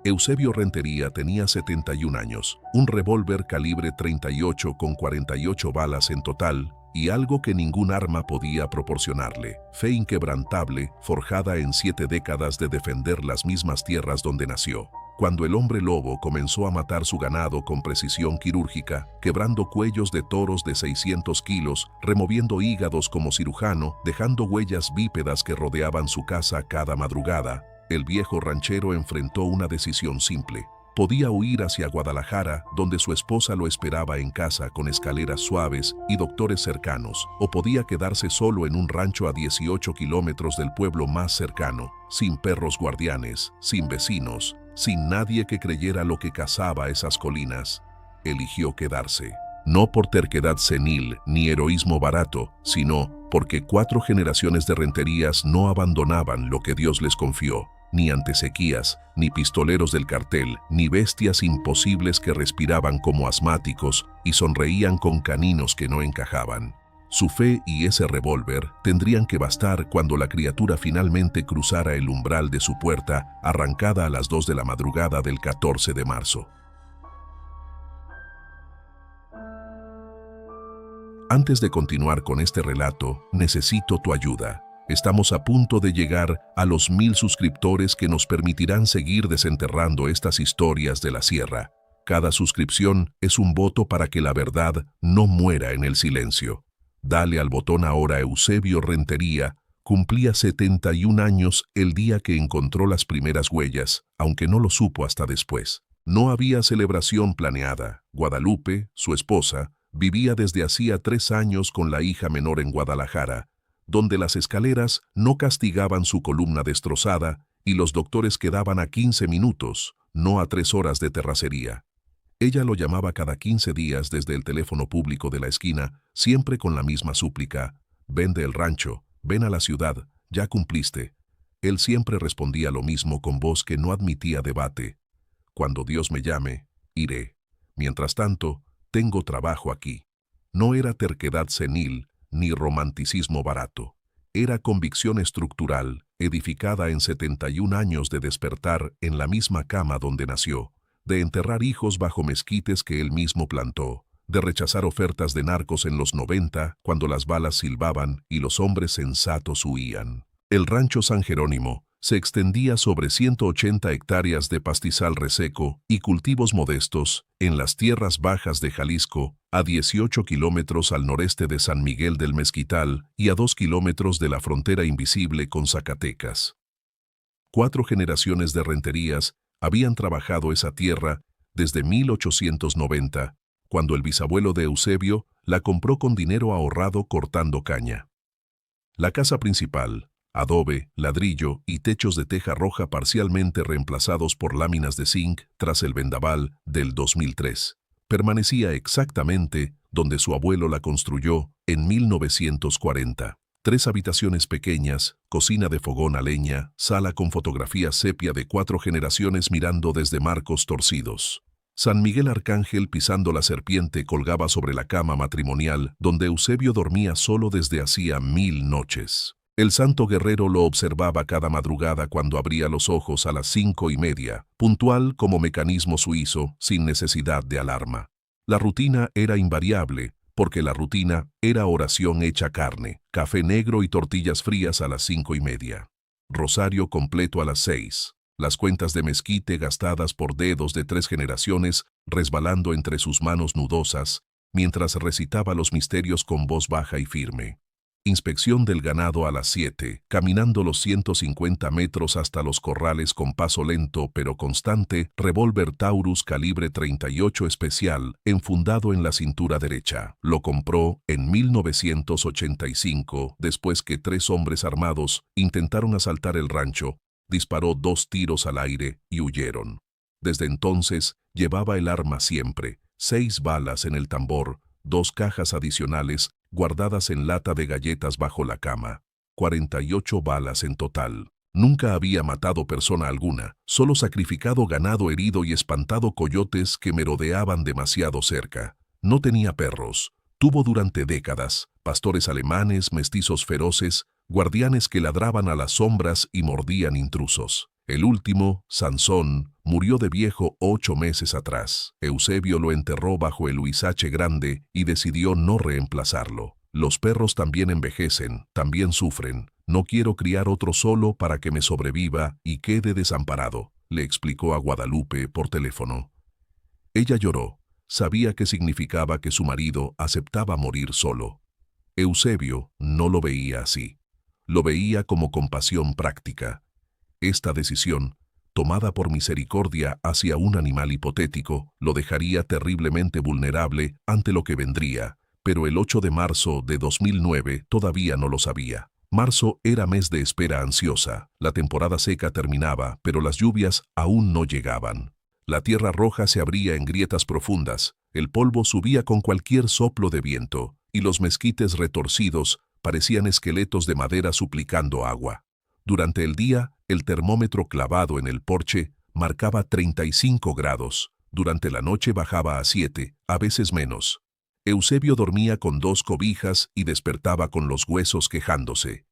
Eusebio Rentería tenía 71 años, un revólver calibre 38 con 48 balas en total y algo que ningún arma podía proporcionarle: fe inquebrantable, forjada en 7 décadas de defender las mismas tierras donde nació. Cuando el hombre lobo comenzó a matar su ganado con precisión quirúrgica, quebrando cuellos de toros de 600 kilos, removiendo hígados como cirujano, dejando huellas bípedas que rodeaban su casa cada madrugada, el viejo ranchero enfrentó una decisión simple. Podía huir hacia Guadalajara, donde su esposa lo esperaba en casa con escaleras suaves y doctores cercanos, o podía quedarse solo en un rancho a 18 kilómetros del pueblo más cercano, sin perros guardianes, sin vecinos, sin nadie que creyera lo que cazaba esas colinas. Eligió quedarse. No por terquedad senil ni heroísmo barato, sino porque 4 generaciones de Renterías no abandonaban lo que Dios les confió. Ni ante sequías, ni pistoleros del cartel, ni bestias imposibles que respiraban como asmáticos y sonreían con caninos que no encajaban. Su fe y ese revólver tendrían que bastar cuando la criatura finalmente cruzara el umbral de su puerta, arrancada a las 2 de la madrugada del 14 de marzo. Antes de continuar con este relato, necesito tu ayuda. Estamos a punto de llegar a los 1000 suscriptores que nos permitirán seguir desenterrando estas historias de la sierra. Cada suscripción es un voto para que la verdad no muera en el silencio. Dale al botón ahora. Eusebio Rentería cumplía 71 años el día que encontró las primeras huellas, aunque no lo supo hasta después. No había celebración planeada. Guadalupe, su esposa, vivía desde hacía 3 años con la hija menor en Guadalajara, donde las escaleras no castigaban su columna destrozada y los doctores quedaban a 15 minutos, no a 3 horas de terracería. Ella lo llamaba cada 15 días desde el teléfono público de la esquina, siempre con la misma súplica: «Vende el rancho, ven a la ciudad, ya cumpliste». Él siempre respondía lo mismo con voz que no admitía debate: «Cuando Dios me llame, iré. Mientras tanto, tengo trabajo aquí». No era terquedad senil, ni romanticismo barato. Era convicción estructural, edificada en 71 años de despertar en la misma cama donde nació, de enterrar hijos bajo mezquites que él mismo plantó, de rechazar ofertas de narcos en los 90 cuando las balas silbaban y los hombres sensatos huían. El rancho San Jerónimo se extendía sobre 180 hectáreas de pastizal reseco y cultivos modestos en las tierras bajas de Jalisco, a 18 kilómetros al noreste de San Miguel del Mezquital y a 2 kilómetros de la frontera invisible con Zacatecas. 4 generaciones de Renterías habían trabajado esa tierra desde 1890, cuando el bisabuelo de Eusebio la compró con dinero ahorrado cortando caña. La casa principal, adobe, ladrillo y techos de teja roja parcialmente reemplazados por láminas de zinc tras el vendaval del 2003, permanecía exactamente donde su abuelo la construyó en 1940. 3 habitaciones pequeñas, cocina de fogón a leña, sala con fotografía sepia de 4 generaciones mirando desde marcos torcidos. San Miguel Arcángel pisando la serpiente colgaba sobre la cama matrimonial donde Eusebio dormía solo desde hacía 1000 noches. El santo guerrero lo observaba cada madrugada cuando abría los ojos a las 5:30, puntual como mecanismo suizo, sin necesidad de alarma. La rutina era invariable, porque la rutina era oración hecha carne, café negro y tortillas frías a las 5:30. Rosario completo a las 6. Las cuentas de mezquite gastadas por dedos de 3 generaciones resbalando entre sus manos nudosas, mientras recitaba los misterios con voz baja y firme. Inspección del ganado a las 7, caminando los 150 metros hasta los corrales con paso lento pero constante, revólver Taurus calibre 38 especial, enfundado en la cintura derecha. Lo compró en 1985, después que 3 hombres armados intentaron asaltar el rancho, disparó 2 tiros al aire y huyeron. Desde entonces, llevaba el arma siempre, 6 balas en el tambor, 2 cajas adicionales guardadas en lata de galletas bajo la cama, 48 balas en total. Nunca había matado persona alguna, solo sacrificado ganado herido y espantado coyotes que merodeaban demasiado cerca. No tenía perros. Tuvo durante décadas pastores alemanes, mestizos feroces, guardianes que ladraban a las sombras y mordían intrusos. El último, Sansón, murió de viejo 8 meses atrás. Eusebio lo enterró bajo el huizache grande y decidió no reemplazarlo. Los perros también envejecen, también sufren. No quiero criar otro solo para que me sobreviva y quede desamparado, le explicó a Guadalupe por teléfono. Ella lloró. Sabía que significaba que su marido aceptaba morir solo. Eusebio no lo veía así. Lo veía como compasión práctica. Esta decisión, tomada por misericordia hacia un animal hipotético, lo dejaría terriblemente vulnerable ante lo que vendría, pero el 8 de marzo de 2009 todavía no lo sabía. Marzo era mes de espera ansiosa. La temporada seca terminaba, pero las lluvias aún no llegaban. La tierra roja se abría en grietas profundas, el polvo subía con cualquier soplo de viento, y los mezquites retorcidos parecían esqueletos de madera suplicando agua. Durante el día, el termómetro clavado en el porche marcaba 35 grados. Durante la noche bajaba a 7, a veces menos. Eusebio dormía con 2 cobijas y despertaba con los huesos quejándose.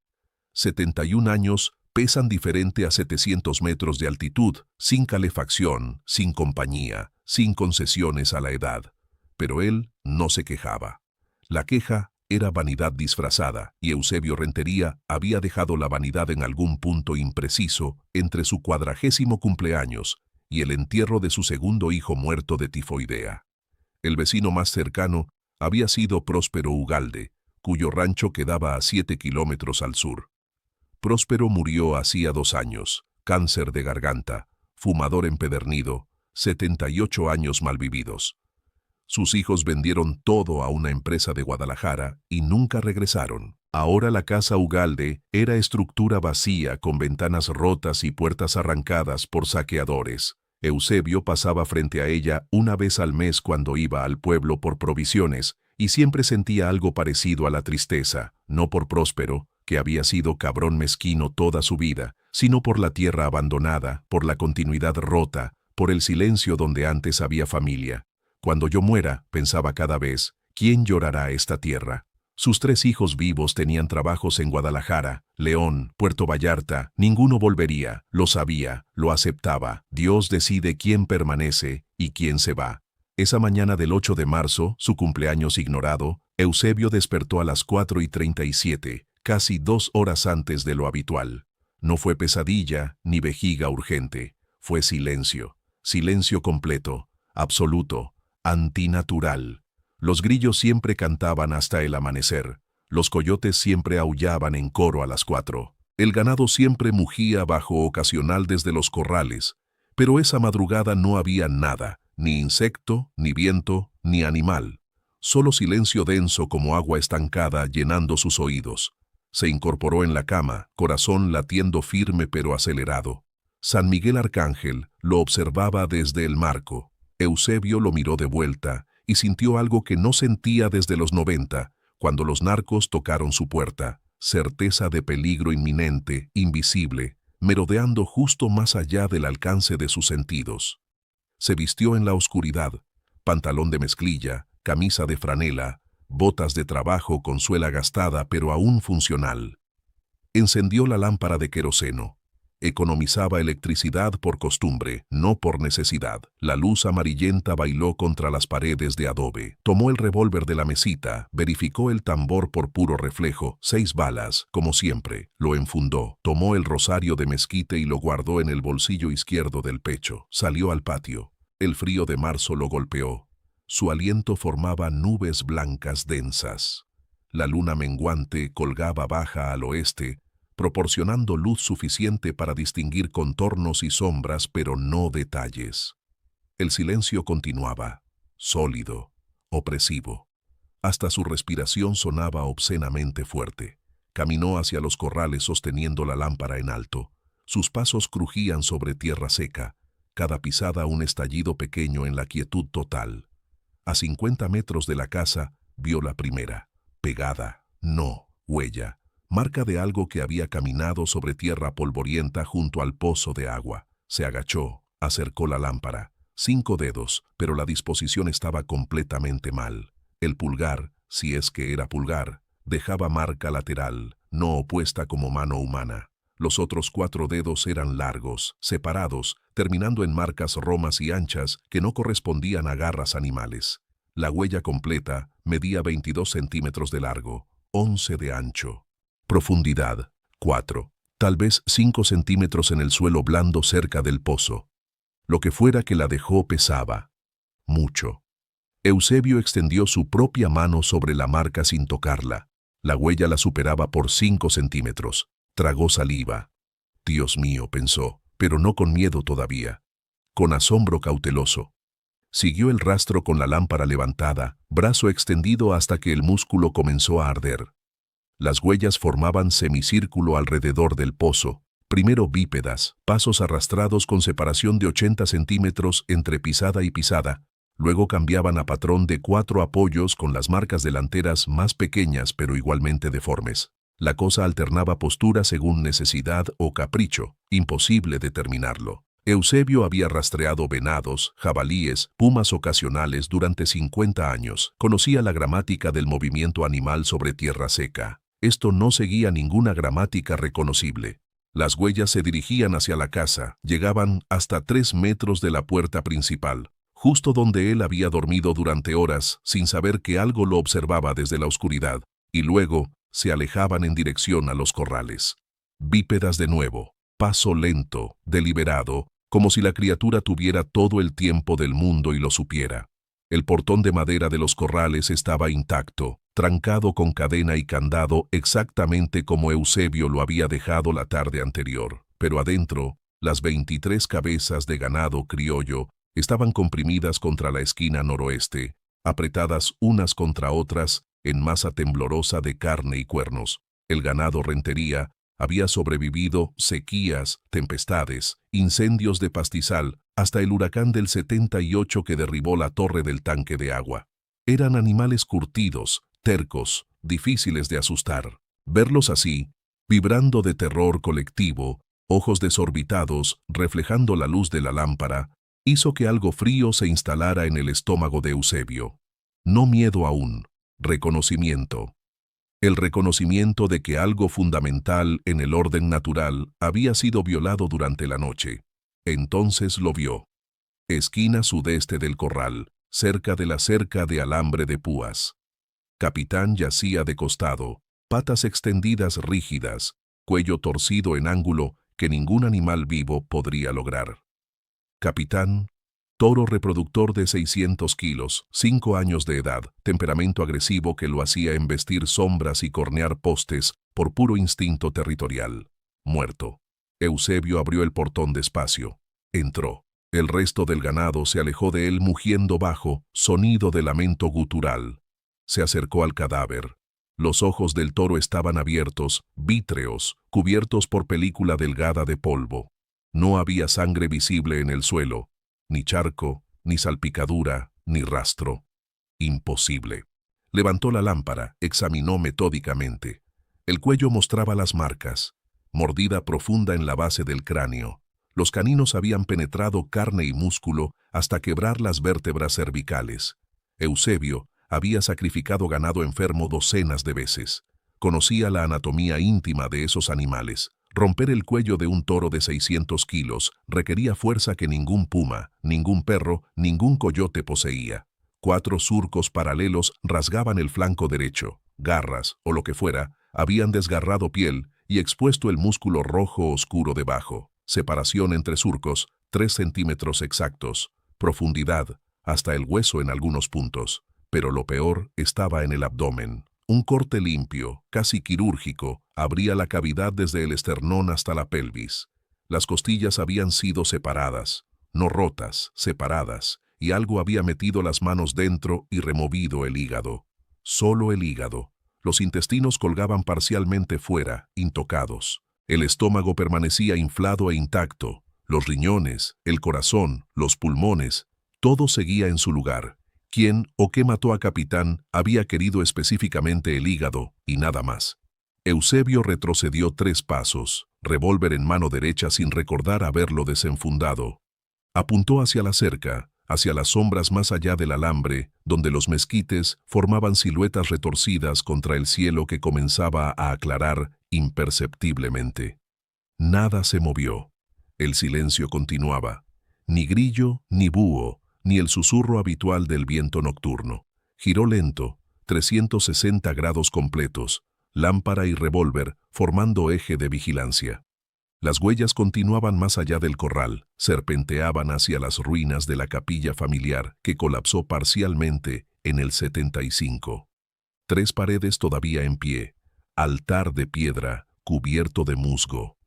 71 años pesan diferente a 700 metros de altitud, sin calefacción, sin compañía, sin concesiones a la edad. Pero él no se quejaba. La queja era vanidad disfrazada, y Eusebio Rentería había dejado la vanidad en algún punto impreciso entre su 40º cumpleaños y el entierro de su segundo hijo muerto de tifoidea. El vecino más cercano había sido Próspero Ugalde, cuyo rancho quedaba a 7 kilómetros al sur. Próspero murió hacía 2 años, cáncer de garganta, fumador empedernido, 78 años malvividos. Sus hijos vendieron todo a una empresa de Guadalajara y nunca regresaron. Ahora la casa Ugalde era estructura vacía con ventanas rotas y puertas arrancadas por saqueadores. Eusebio pasaba frente a ella una vez al mes cuando iba al pueblo por provisiones y siempre sentía algo parecido a la tristeza, no por Próspero, que había sido cabrón mezquino toda su vida, sino por la tierra abandonada, por la continuidad rota, por el silencio donde antes había familia. Cuando yo muera, pensaba cada vez, ¿quién llorará esta tierra? Sus 3 hijos vivos tenían trabajos en Guadalajara, León, Puerto Vallarta, ninguno volvería, lo sabía, lo aceptaba. Dios decide quién permanece y quién se va. Esa mañana del 8 de marzo, su cumpleaños ignorado, Eusebio despertó a las 4:37, casi 2 horas antes de lo habitual. No fue pesadilla ni vejiga urgente, fue silencio, silencio completo, absoluto, antinatural. Los grillos siempre cantaban hasta el amanecer, los coyotes siempre aullaban en coro a las 4. El ganado siempre mugía bajo ocasional desde los corrales, pero esa madrugada no había nada, ni insecto, ni viento, ni animal. Solo silencio denso como agua estancada llenando sus oídos. Se incorporó en la cama, corazón latiendo firme pero acelerado. San Miguel Arcángel lo observaba desde el marco. Eusebio lo miró de vuelta y sintió algo que no sentía desde los 90, cuando los narcos tocaron su puerta. Certeza de peligro inminente, invisible, merodeando justo más allá del alcance de sus sentidos. Se vistió en la oscuridad, pantalón de mezclilla, camisa de franela, botas de trabajo con suela gastada pero aún funcional. Encendió la lámpara de queroseno. Economizaba electricidad por costumbre, no por necesidad. La luz amarillenta bailó contra las paredes de adobe. Tomó el revólver de la mesita, verificó el tambor por puro reflejo, 6 balas, como siempre. Lo enfundó, tomó el rosario de mezquite y lo guardó en el bolsillo izquierdo del pecho. Salió al patio. El frío de marzo lo golpeó. Su aliento formaba nubes blancas densas. La luna menguante colgaba baja al oeste, proporcionando luz suficiente para distinguir contornos y sombras, pero no detalles. El silencio continuaba, sólido, opresivo. Hasta su respiración sonaba obscenamente fuerte. Caminó hacia los corrales sosteniendo la lámpara en alto. Sus pasos crujían sobre tierra seca, cada pisada un estallido pequeño en la quietud total. A 50 metros de la casa, vio la primera, pegada, no, huella. Marca de algo que había caminado sobre tierra polvorienta junto al pozo de agua. Se agachó, acercó la lámpara. 5 dedos, pero la disposición estaba completamente mal. El pulgar, si es que era pulgar, dejaba marca lateral, no opuesta como mano humana. Los otros 4 dedos eran largos, separados, terminando en marcas romas y anchas que no correspondían a garras animales. La huella completa medía 22 centímetros de largo, 11 de ancho. Profundidad, 4. Tal vez 5 centímetros en el suelo blando cerca del pozo. Lo que fuera que la dejó pesaba mucho. Eusebio extendió su propia mano sobre la marca sin tocarla. La huella la superaba por 5 centímetros. Tragó saliva. Dios mío, pensó, pero no con miedo todavía. Con asombro cauteloso. Siguió el rastro con la lámpara levantada, brazo extendido hasta que el músculo comenzó a arder. Las huellas formaban semicírculo alrededor del pozo, primero bípedas, pasos arrastrados con separación de 80 centímetros entre pisada y pisada, luego cambiaban a patrón de 4 apoyos con las marcas delanteras más pequeñas pero igualmente deformes. La cosa alternaba postura según necesidad o capricho, imposible determinarlo. Eusebio había rastreado venados, jabalíes, pumas ocasionales durante 50 años. Conocía la gramática del movimiento animal sobre tierra seca. Esto no seguía ninguna gramática reconocible. Las huellas se dirigían hacia la casa, llegaban hasta 3 metros de la puerta principal, justo donde él había dormido durante horas sin saber que algo lo observaba desde la oscuridad, y luego se alejaban en dirección a los corrales. Bípedas de nuevo, paso lento, deliberado, como si la criatura tuviera todo el tiempo del mundo y lo supiera. El portón de madera de los corrales estaba intacto, trancado con cadena y candado exactamente como Eusebio lo había dejado la tarde anterior, pero adentro, las 23 cabezas de ganado criollo estaban comprimidas contra la esquina noroeste, apretadas unas contra otras en masa temblorosa de carne y cuernos. El ganado rentería había sobrevivido sequías, tempestades, incendios de pastizal, hasta el huracán del 78 que derribó la torre del tanque de agua. Eran animales curtidos, tercos, difíciles de asustar. Verlos así, vibrando de terror colectivo, ojos desorbitados, reflejando la luz de la lámpara, hizo que algo frío se instalara en el estómago de Eusebio. No miedo aún, reconocimiento. El reconocimiento de que algo fundamental en el orden natural había sido violado durante la noche. Entonces lo vio. Esquina sudeste del corral, cerca de la cerca de alambre de púas. Capitán yacía de costado, patas extendidas rígidas, cuello torcido en ángulo que ningún animal vivo podría lograr. Capitán, toro reproductor de 600 kilos, 5 años de edad, temperamento agresivo que lo hacía embestir sombras y cornear postes por puro instinto territorial. Muerto. Eusebio abrió el portón despacio. Entró. El resto del ganado se alejó de él mugiendo bajo, sonido de lamento gutural. Se acercó al cadáver. Los ojos del toro estaban abiertos, vítreos, cubiertos por película delgada de polvo. No había sangre visible en el suelo, ni charco, ni salpicadura, ni rastro. Imposible. Levantó la lámpara, examinó metódicamente. El cuello mostraba las marcas. Mordida profunda en la base del cráneo. Los caninos habían penetrado carne y músculo hasta quebrar las vértebras cervicales. Eusebio había sacrificado ganado enfermo docenas de veces. Conocía la anatomía íntima de esos animales. Romper el cuello de un toro de 600 kilos requería fuerza que ningún puma, ningún perro, ningún coyote poseía. 4 surcos paralelos rasgaban el flanco derecho. Garras, o lo que fuera, habían desgarrado piel y expuesto el músculo rojo oscuro debajo. Separación entre surcos, 3 centímetros exactos. Profundidad, hasta el hueso en algunos puntos. Pero lo peor estaba en el abdomen. Un corte limpio, casi quirúrgico, abría la cavidad desde el esternón hasta la pelvis. Las costillas habían sido separadas, no rotas, separadas, y algo había metido las manos dentro y removido el hígado. Solo el hígado. Los intestinos colgaban parcialmente fuera, intocados. El estómago permanecía inflado e intacto. Los riñones, el corazón, los pulmones, todo seguía en su lugar. ¿Quién o qué mató a Capitán había querido específicamente el hígado y nada más? Eusebio retrocedió 3 pasos, revólver en mano derecha sin recordar haberlo desenfundado. Apuntó hacia la cerca, hacia las sombras más allá del alambre, donde los mezquites formaban siluetas retorcidas contra el cielo que comenzaba a aclarar imperceptiblemente. Nada se movió. El silencio continuaba. Ni grillo, ni búho, ni el susurro habitual del viento nocturno. Giró lento, 360 grados completos, lámpara y revólver formando eje de vigilancia. Las huellas continuaban más allá del corral, serpenteaban hacia las ruinas de la capilla familiar que colapsó parcialmente en el 75. 3 paredes todavía en pie, altar de piedra cubierto de musgo.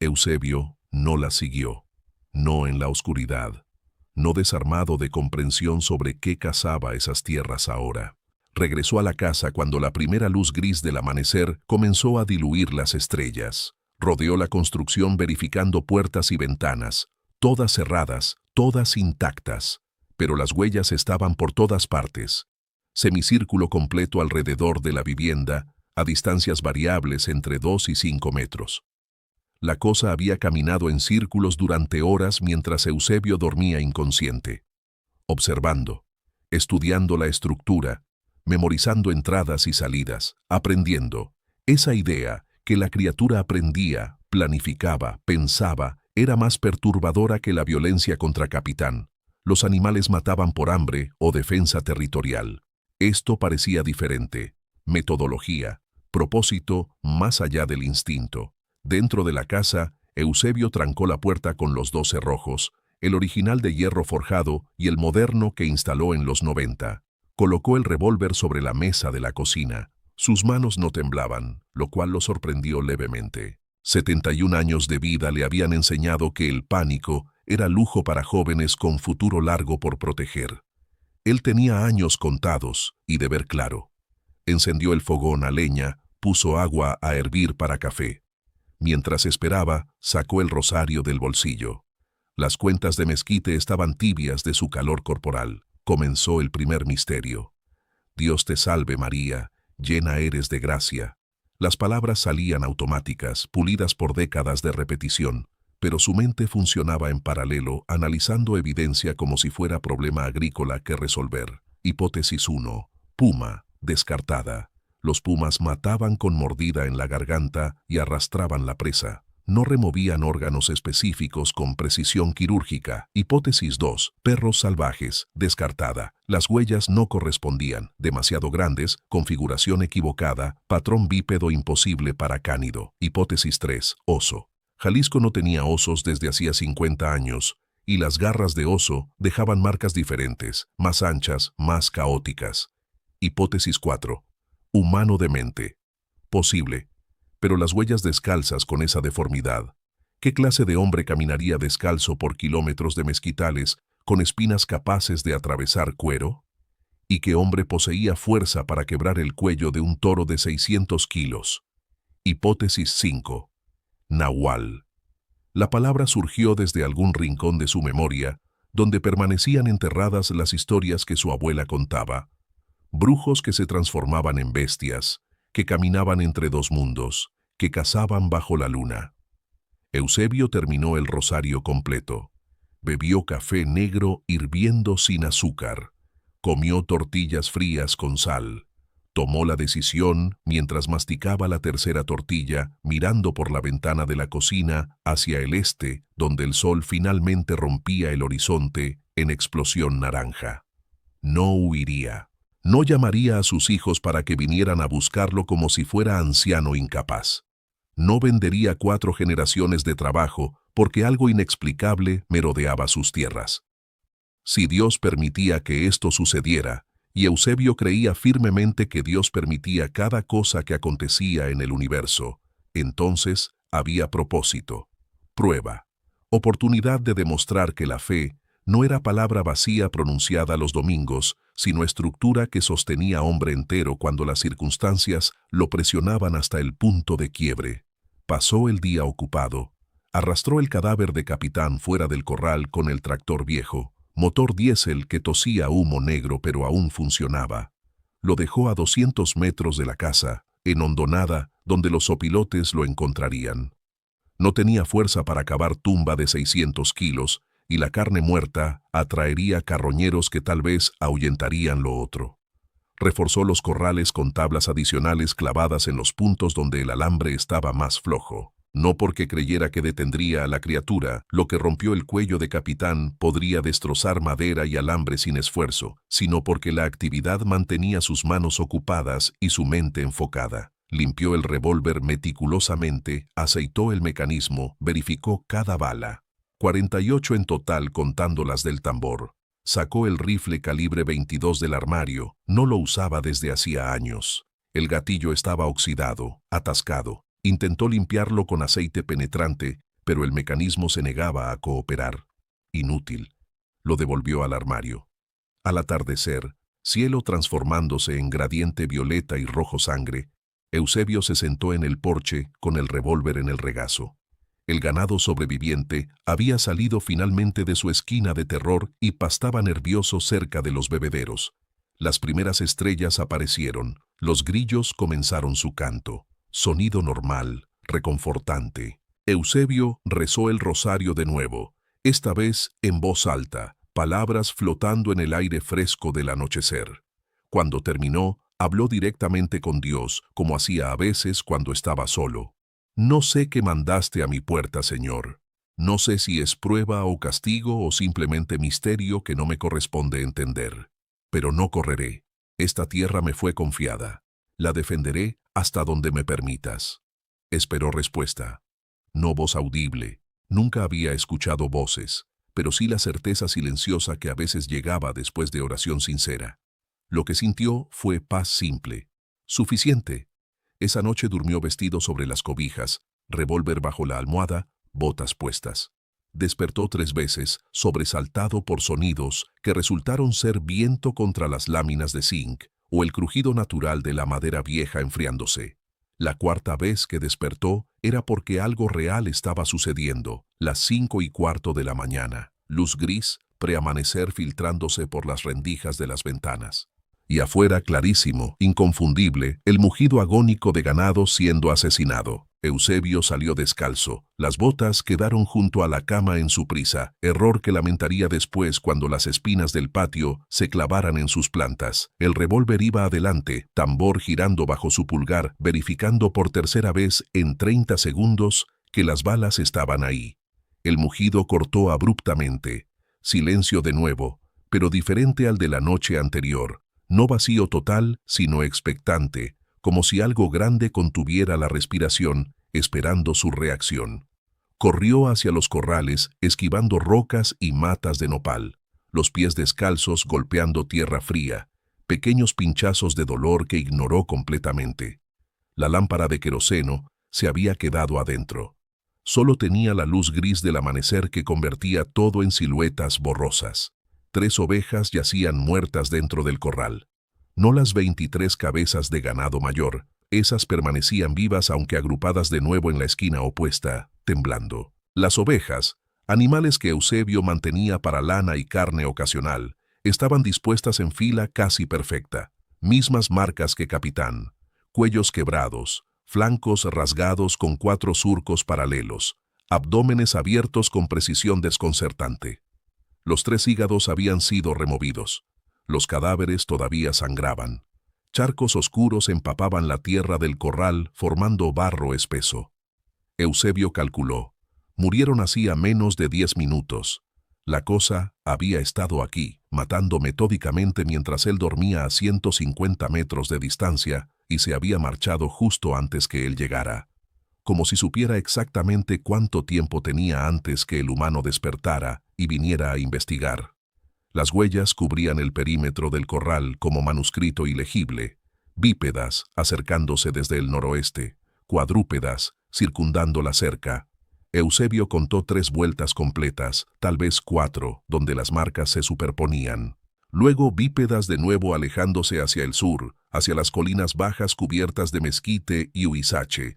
Eusebio no la siguió, no en la oscuridad, no desarmado de comprensión sobre qué cazaba esas tierras ahora. Regresó a la casa cuando la primera luz gris del amanecer comenzó a diluir las estrellas. Rodeó la construcción verificando puertas y ventanas, todas cerradas, todas intactas, pero las huellas estaban por todas partes. Semicírculo completo alrededor de la vivienda, a distancias variables entre 2 y 5 metros. La cosa había caminado en círculos durante horas mientras Eusebio dormía inconsciente, observando, estudiando la estructura, memorizando entradas y salidas, aprendiendo. Esa idea, que la criatura aprendía, planificaba, pensaba, era más perturbadora que la violencia contra Capitán. Los animales mataban por hambre o defensa territorial. Esto parecía diferente. Metodología, propósito más allá del instinto. Dentro de la casa, Eusebio trancó la puerta con los 2 cerrojos, el original de hierro forjado y el moderno que instaló en los 90. Colocó el revólver sobre la mesa de la cocina. Sus manos no temblaban, lo cual lo sorprendió levemente. 71 años de vida le habían enseñado que el pánico era lujo para jóvenes con futuro largo por proteger. Él tenía años contados y de ver claro. Encendió el fogón a leña, puso agua a hervir para café. Mientras esperaba, sacó el rosario del bolsillo. Las cuentas de mezquite estaban tibias de su calor corporal. Comenzó el primer misterio. Dios te salve María, llena eres de gracia. Las palabras salían automáticas, pulidas por décadas de repetición, pero su mente funcionaba en paralelo, analizando evidencia como si fuera problema agrícola que resolver. Hipótesis 1. Puma, descartada. Los pumas mataban con mordida en la garganta y arrastraban la presa. No removían órganos específicos con precisión quirúrgica. Hipótesis 2. Perros salvajes, descartada. Las huellas no correspondían, demasiado grandes, configuración equivocada, patrón bípedo imposible para cánido. Hipótesis 3. Oso. Jalisco no tenía osos desde hacía 50 años, y las garras de oso dejaban marcas diferentes, más anchas, más caóticas. Hipótesis 4. Humano demente. Posible. Pero las huellas descalzas con esa deformidad. ¿Qué clase de hombre caminaría descalzo por kilómetros de mezquitales con espinas capaces de atravesar cuero? ¿Y qué hombre poseía fuerza para quebrar el cuello de un toro de 600 kilos? Hipótesis 5. Nahual. La palabra surgió desde algún rincón de su memoria, donde permanecían enterradas las historias que su abuela contaba. Brujos que se transformaban en bestias, que caminaban entre 2 mundos, que cazaban bajo la luna. Eusebio terminó el rosario completo. Bebió café negro hirviendo sin azúcar. Comió tortillas frías con sal. Tomó la decisión mientras masticaba la tercera tortilla, mirando por la ventana de la cocina hacia el este, donde el sol finalmente rompía el horizonte en explosión naranja. No huiría. No llamaría a sus hijos para que vinieran a buscarlo como si fuera anciano incapaz. No vendería 4 generaciones de trabajo porque algo inexplicable merodeaba sus tierras. Si Dios permitía que esto sucediera, y Eusebio creía firmemente que Dios permitía cada cosa que acontecía en el universo, entonces había propósito, prueba, oportunidad de demostrar que la fe no era palabra vacía pronunciada los domingos, sino estructura que sostenía hombre entero cuando las circunstancias lo presionaban hasta el punto de quiebre. Pasó el día ocupado. Arrastró el cadáver de Capitán fuera del corral con el tractor viejo, motor diésel que tosía humo negro pero aún funcionaba. Lo dejó a 200 metros de la casa, en hondonada, donde los opilotes lo encontrarían. No tenía fuerza para cavar tumba de 600 kilos, y la carne muerta atraería carroñeros que tal vez ahuyentarían lo otro. Reforzó los corrales con tablas adicionales clavadas en los puntos donde el alambre estaba más flojo. No porque creyera que detendría a la criatura, lo que rompió el cuello de Capitán podría destrozar madera y alambre sin esfuerzo, sino porque la actividad mantenía sus manos ocupadas y su mente enfocada. Limpió el revólver meticulosamente, aceitó el mecanismo, verificó cada bala. 48 en total contando las del tambor. Sacó el rifle calibre 22 del armario, no lo usaba desde hacía años. El gatillo estaba oxidado, atascado. Intentó limpiarlo con aceite penetrante, pero el mecanismo se negaba a cooperar. Inútil. Lo devolvió al armario. Al atardecer, cielo transformándose en gradiente violeta y rojo sangre, Eusebio se sentó en el porche con el revólver en el regazo. El ganado sobreviviente había salido finalmente de su esquina de terror y pastaba nervioso cerca de los bebederos. Las primeras estrellas aparecieron, los grillos comenzaron su canto. Sonido normal, reconfortante. Eusebio rezó el rosario de nuevo, esta vez en voz alta, palabras flotando en el aire fresco del anochecer. Cuando terminó, habló directamente con Dios, como hacía a veces cuando estaba solo. No sé qué mandaste a mi puerta, Señor. No sé si es prueba o castigo o simplemente misterio que no me corresponde entender. Pero no correré. Esta tierra me fue confiada. La defenderé hasta donde me permitas. Esperó respuesta. No voz audible. Nunca había escuchado voces, pero sí la certeza silenciosa que a veces llegaba después de oración sincera. Lo que sintió fue paz simple. Suficiente. Esa noche durmió vestido sobre las cobijas, revólver bajo la almohada, botas puestas. Despertó 3 veces, sobresaltado por sonidos que resultaron ser viento contra las láminas de zinc o el crujido natural de la madera vieja enfriándose. La 4ª vez que despertó era porque algo real estaba sucediendo, las 5:15 de la mañana, luz gris, preamanecer filtrándose por las rendijas de las ventanas. Y afuera, clarísimo, inconfundible, el mugido agónico de ganado siendo asesinado. Eusebio salió descalzo. Las botas quedaron junto a la cama en su prisa, error que lamentaría después cuando las espinas del patio se clavaran en sus plantas. El revólver iba adelante, tambor girando bajo su pulgar, verificando por tercera vez en 30 segundos que las balas estaban ahí. El mugido cortó abruptamente. Silencio de nuevo, pero diferente al de la noche anterior. No vacío total, sino expectante, como si algo grande contuviera la respiración, esperando su reacción. Corrió hacia los corrales, esquivando rocas y matas de nopal, los pies descalzos golpeando tierra fría, pequeños pinchazos de dolor que ignoró completamente. La lámpara de queroseno se había quedado adentro. Solo tenía la luz gris del amanecer que convertía todo en siluetas borrosas. 3 ovejas yacían muertas dentro del corral. No las 23 cabezas de ganado mayor, esas permanecían vivas aunque agrupadas de nuevo en la esquina opuesta, temblando. Las ovejas, animales que Eusebio mantenía para lana y carne ocasional, estaban dispuestas en fila casi perfecta, mismas marcas que Capitán, cuellos quebrados, flancos rasgados con 4 surcos paralelos, abdómenes abiertos con precisión desconcertante. Los 3 hígados habían sido removidos. Los cadáveres todavía sangraban. Charcos oscuros empapaban la tierra del corral formando barro espeso. Eusebio calculó. Murieron así a menos de 10 minutos. La cosa había estado aquí, matando metódicamente mientras él dormía a 150 metros de distancia y se había marchado justo antes que él llegara. Como si supiera exactamente cuánto tiempo tenía antes que el humano despertara y viniera a investigar. Las huellas cubrían el perímetro del corral como manuscrito ilegible, bípedas acercándose desde el noroeste, cuadrúpedas circundando la cerca. Eusebio contó 3 vueltas completas, tal vez 4, donde las marcas se superponían. Luego bípedas de nuevo alejándose hacia el sur, hacia las colinas bajas cubiertas de mezquite y huizache.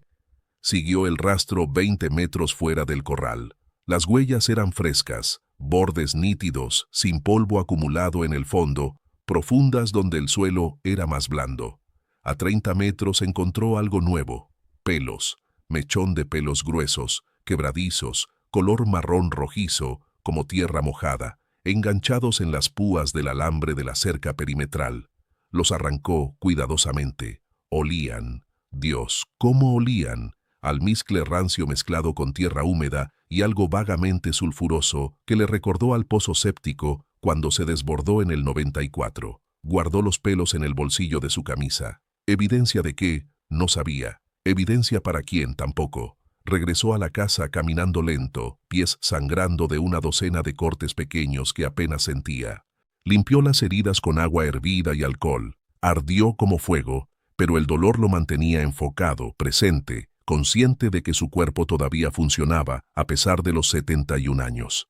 Siguió el rastro 20 metros fuera del corral. Las huellas eran frescas, bordes nítidos, sin polvo acumulado en el fondo, profundas donde el suelo era más blando. A 30 metros encontró algo nuevo, pelos, mechón de pelos gruesos, quebradizos, color marrón rojizo, como tierra mojada, enganchados en las púas del alambre de la cerca perimetral. Los arrancó cuidadosamente. Olían. Dios, ¿cómo olían? almizcle rancio mezclado con tierra húmeda y algo vagamente sulfuroso que le recordó al pozo séptico cuando se desbordó en el 94. Guardó los pelos en el bolsillo de su camisa. ¿Evidencia de qué? No sabía. ¿Evidencia para quién? Tampoco. Regresó a la casa caminando lento, pies sangrando de una docena de cortes pequeños que apenas sentía. Limpió las heridas con agua hervida y alcohol. Ardió como fuego, pero el dolor lo mantenía enfocado, presente, consciente de que su cuerpo todavía funcionaba a pesar de los 71 años.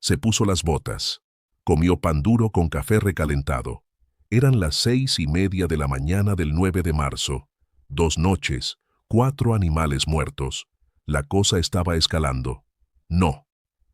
Se puso las botas. Comió pan duro con café recalentado. Eran las 6:30 de la mañana del 9 de marzo. 2 noches, 4 animales muertos. La cosa estaba escalando. No.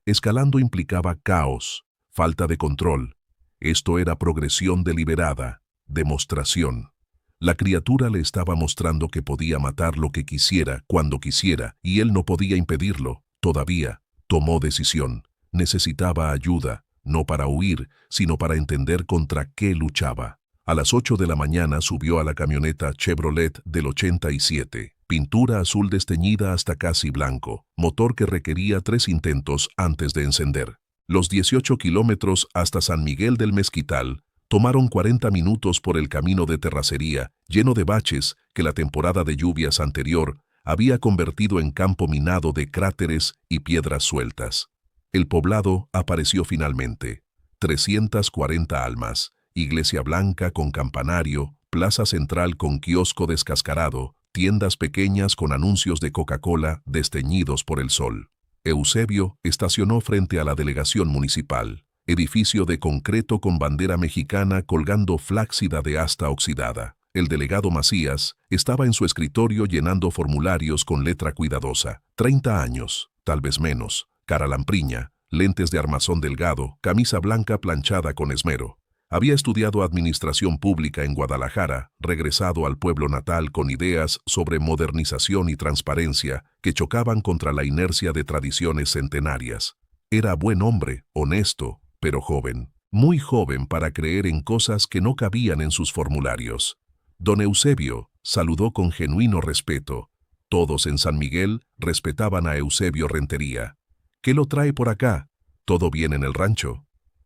Escalando implicaba caos, falta de control. Esto era progresión deliberada, demostración. La criatura le estaba mostrando que podía matar lo que quisiera, cuando quisiera, y él no podía impedirlo. Todavía, tomó decisión. Necesitaba ayuda, no para huir, sino para entender contra qué luchaba. A las 8 de la mañana subió a la camioneta Chevrolet del 87, pintura azul desteñida hasta casi blanco, motor que requería 3 intentos antes de encender. Los 18 kilómetros hasta San Miguel del Mezquital tomaron 40 minutos por el camino de terracería, lleno de baches que la temporada de lluvias anterior había convertido en campo minado de cráteres y piedras sueltas. El poblado apareció finalmente. 340 almas, iglesia blanca con campanario, plaza central con kiosco descascarado, tiendas pequeñas con anuncios de Coca-Cola desteñidos por el sol. Eusebio estacionó frente a la delegación municipal, edificio de concreto con bandera mexicana colgando flácida de asta oxidada. El delegado Macías estaba en su escritorio llenando formularios con letra cuidadosa. 30 años, tal vez menos, cara lampriña, lentes de armazón delgado, camisa blanca planchada con esmero. Había estudiado administración pública en Guadalajara, regresado al pueblo natal con ideas sobre modernización y transparencia que chocaban contra la inercia de tradiciones centenarias. Era buen hombre, honesto, pero joven, muy joven para creer en cosas que no cabían en sus formularios. Don Eusebio saludó con genuino respeto. Todos en San Miguel respetaban a Eusebio Rentería. ¿Qué lo trae por acá? ¿Todo bien en el rancho?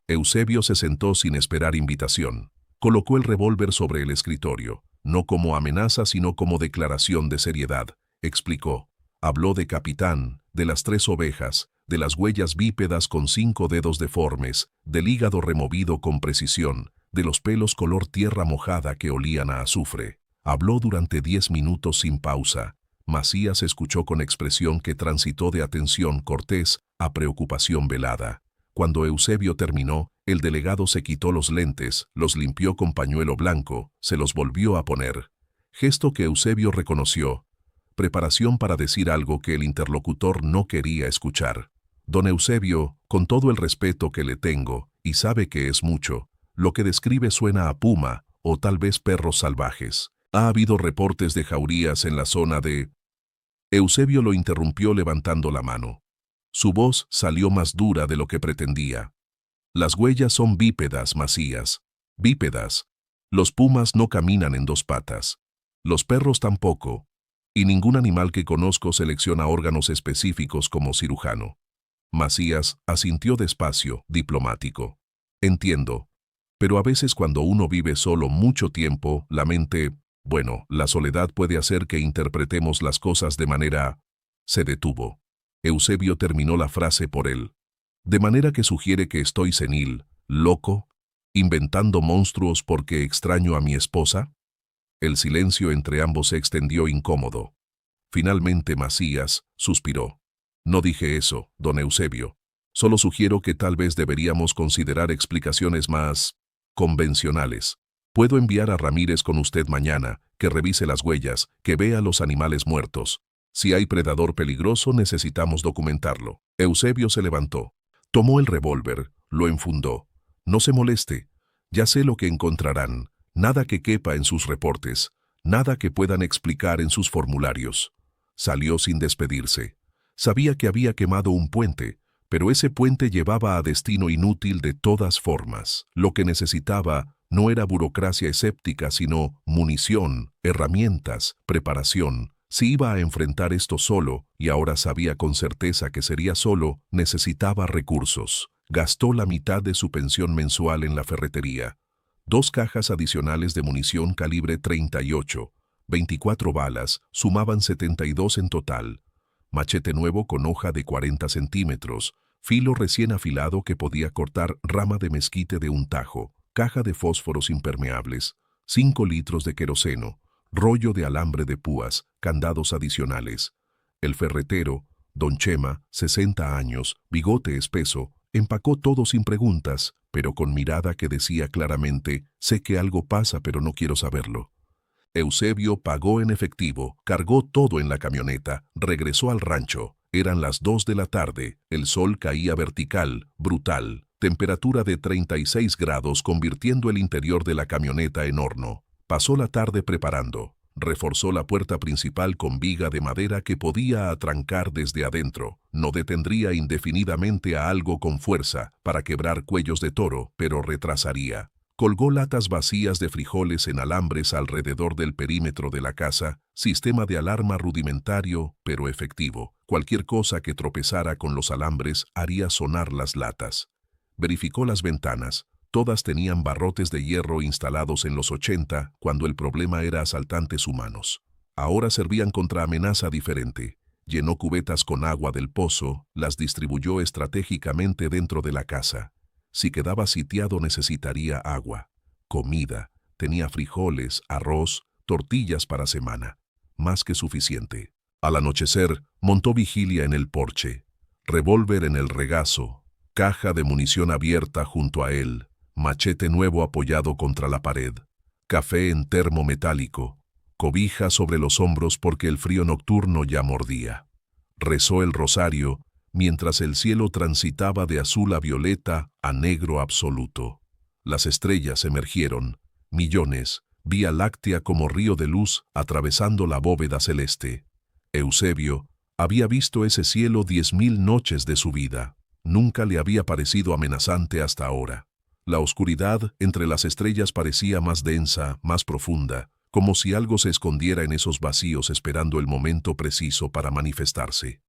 Eusebio se sentó sin esperar invitación. Colocó el revólver sobre el escritorio, no como amenaza sino como declaración de seriedad. Explicó. Habló de capitán, de las 3 ovejas, de las huellas bípedas con 5 dedos deformes, del hígado removido con precisión, de los pelos color tierra mojada que olían a azufre. Habló durante 10 minutos sin pausa. Macías escuchó con expresión que transitó de atención cortés a preocupación velada. Cuando Eusebio terminó, el delegado se quitó los lentes, los limpió con pañuelo blanco, se los volvió a poner. Gesto que Eusebio reconoció. Preparación para decir algo que el interlocutor no quería escuchar. Don Eusebio, con todo el respeto que le tengo, y sabe que es mucho, lo que describe suena a puma, o tal vez perros salvajes. Ha habido reportes de jaurías en la zona de... Eusebio lo interrumpió levantando la mano. Su voz salió más dura de lo que pretendía. Las huellas son bípedas, Macías. Bípedas. Los pumas no caminan en 2 patas. Los perros tampoco. Y ningún animal que conozco selecciona órganos específicos como cirujano. Macías asintió despacio, diplomático. Entiendo. Pero a veces cuando uno vive solo mucho tiempo, la mente... Bueno, la soledad puede hacer que interpretemos las cosas de manera... Se detuvo. Eusebio terminó la frase por él. De manera que sugiere que estoy senil, loco, inventando monstruos porque extraño a mi esposa. El silencio entre ambos se extendió incómodo. Finalmente Macías suspiró. No dije eso, don Eusebio. Solo sugiero que tal vez deberíamos considerar explicaciones más convencionales. Puedo enviar a Ramírez con usted mañana, que revise las huellas, que vea los animales muertos. Si hay predador peligroso, necesitamos documentarlo. Eusebio se levantó. Tomó el revólver, lo enfundó. No se moleste. Ya sé lo que encontrarán. Nada que quepa en sus reportes. Nada que puedan explicar en sus formularios. Salió sin despedirse. Sabía que había quemado un puente, pero ese puente llevaba a destino inútil de todas formas. Lo que necesitaba no era burocracia escéptica, sino munición, herramientas, preparación, Si iba a enfrentar esto solo, y ahora sabía con certeza que sería solo, necesitaba recursos. Gastó la mitad de su pensión mensual en la ferretería. 2 cajas adicionales de munición calibre 38, 24 balas, sumaban 72 en total. Machete nuevo con hoja de 40 centímetros, filo recién afilado que podía cortar rama de mezquite de un tajo, caja de fósforos impermeables, 5 litros de queroseno, rollo de alambre de púas, candados adicionales. El ferretero, don Chema, 60 años, bigote espeso, empacó todo sin preguntas, pero con mirada que decía claramente, sé que algo pasa pero no quiero saberlo. Eusebio pagó en efectivo, cargó todo en la camioneta, regresó al rancho. Eran las 2 de la tarde, el sol caía vertical, brutal, temperatura de 36 grados convirtiendo el interior de la camioneta en horno. Pasó la tarde preparando. Reforzó la puerta principal con viga de madera que podía atrancar desde adentro. No detendría indefinidamente a algo con fuerza para quebrar cuellos de toro, pero retrasaría. Colgó latas vacías de frijoles en alambres alrededor del perímetro de la casa, sistema de alarma rudimentario, pero efectivo. Cualquier cosa que tropezara con los alambres haría sonar las latas. Verificó las ventanas. Todas tenían barrotes de hierro instalados en los 80, cuando el problema era asaltantes humanos. Ahora servían contra amenaza diferente. Llenó cubetas con agua del pozo, las distribuyó estratégicamente dentro de la casa. Si quedaba sitiado necesitaría agua, comida, tenía frijoles, arroz, tortillas para semana. Más que suficiente. Al anochecer, montó vigilia en el porche. Revólver en el regazo, caja de munición abierta junto a él, machete nuevo apoyado contra la pared, café en termo metálico, cobija sobre los hombros porque el frío nocturno ya mordía. Rezó el rosario, mientras el cielo transitaba de azul a violeta a negro absoluto. Las estrellas emergieron, millones, vía láctea como río de luz atravesando la bóveda celeste. Eusebio había visto ese cielo 10.000 noches de su vida. Nunca le había parecido amenazante hasta ahora. La oscuridad entre las estrellas parecía más densa, más profunda, como si algo se escondiera en esos vacíos esperando el momento preciso para manifestarse.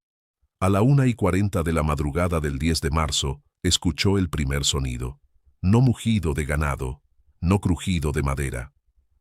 A la 1:40 de la madrugada del 10 de marzo, escuchó el primer sonido. No mugido de ganado, no crujido de madera.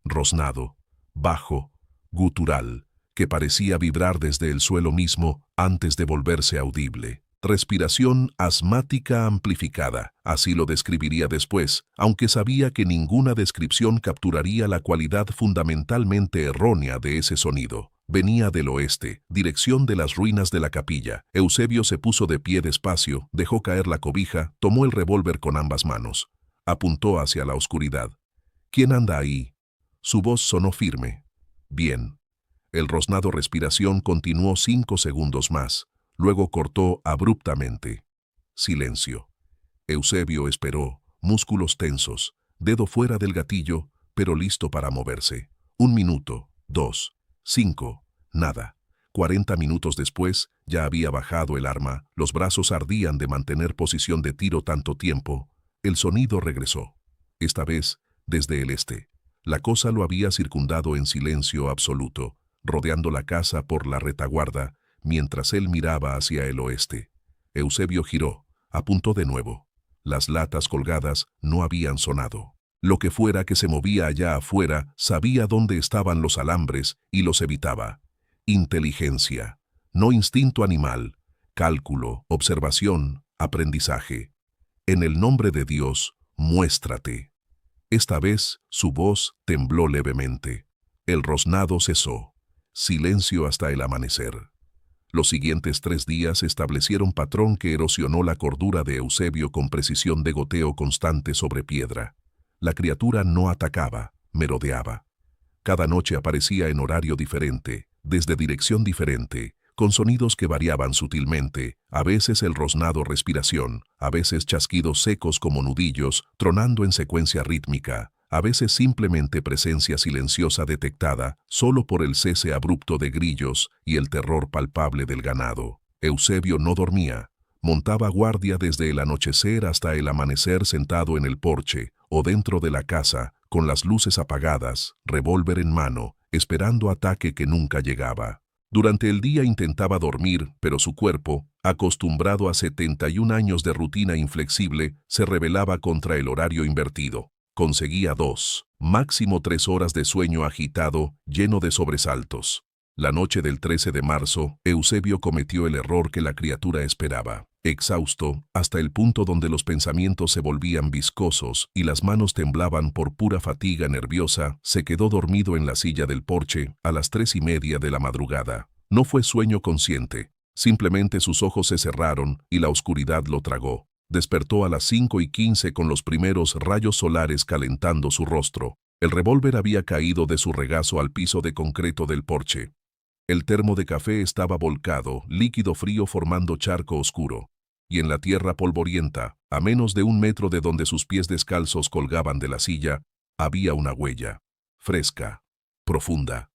Rosnado, bajo, gutural, que parecía vibrar desde el suelo mismo antes de volverse audible. Respiración asmática amplificada, así lo describiría después, aunque sabía que ninguna descripción capturaría la cualidad fundamentalmente errónea de ese sonido. Venía del oeste, dirección de las ruinas de la capilla. Eusebio se puso de pie despacio, dejó caer la cobija, tomó el revólver con ambas manos. Apuntó hacia la oscuridad. ¿Quién anda ahí? Su voz sonó firme. Bien. El rosnado respiración continuó 5 segundos más. Luego cortó abruptamente. Silencio. Eusebio esperó, músculos tensos, dedo fuera del gatillo, pero listo para moverse. 1 minuto, 2, 5, nada. 40 minutos después, ya había bajado el arma, los brazos ardían de mantener posición de tiro tanto tiempo. El sonido regresó. Esta vez, desde el este. La cosa lo había circundado en silencio absoluto, rodeando la casa por la retaguarda, mientras él miraba hacia el oeste. Eusebio giró, apuntó de nuevo. Las latas colgadas no habían sonado. Lo que fuera que se movía allá afuera sabía dónde estaban los alambres y los evitaba. Inteligencia, no instinto animal, cálculo, observación, aprendizaje. En el nombre de Dios, muéstrate. Esta vez su voz tembló levemente. El rosnado cesó. Silencio hasta el amanecer. Los siguientes 3 días establecieron patrón que erosionó la cordura de Eusebio con precisión de goteo constante sobre piedra. La criatura no atacaba, merodeaba. Cada noche aparecía en horario diferente, desde dirección diferente, con sonidos que variaban sutilmente, a veces el rosnado respiración, a veces chasquidos secos como nudillos, tronando en secuencia rítmica, a veces simplemente presencia silenciosa detectada solo por el cese abrupto de grillos y el terror palpable del ganado. Eusebio no dormía. Montaba guardia desde el anochecer hasta el amanecer sentado en el porche o dentro de la casa, con las luces apagadas, revólver en mano, esperando ataque que nunca llegaba. Durante el día intentaba dormir, pero su cuerpo, acostumbrado a 71 años de rutina inflexible, se rebelaba contra el horario invertido. Conseguía 2, máximo 3 horas de sueño agitado, lleno de sobresaltos. La noche del 13 de marzo, Eusebio cometió el error que la criatura esperaba. Exhausto, hasta el punto donde los pensamientos se volvían viscosos y las manos temblaban por pura fatiga nerviosa, se quedó dormido en la silla del porche a las 3:30 de la madrugada. No fue sueño consciente, simplemente sus ojos se cerraron y la oscuridad lo tragó. Despertó a las 5:15 con los primeros rayos solares calentando su rostro. El revólver había caído de su regazo al piso de concreto del porche. El termo de café estaba volcado, líquido frío formando charco oscuro. Y en la tierra polvorienta, a menos de 1 metro de donde sus pies descalzos colgaban de la silla, había una huella. Fresca. Profunda.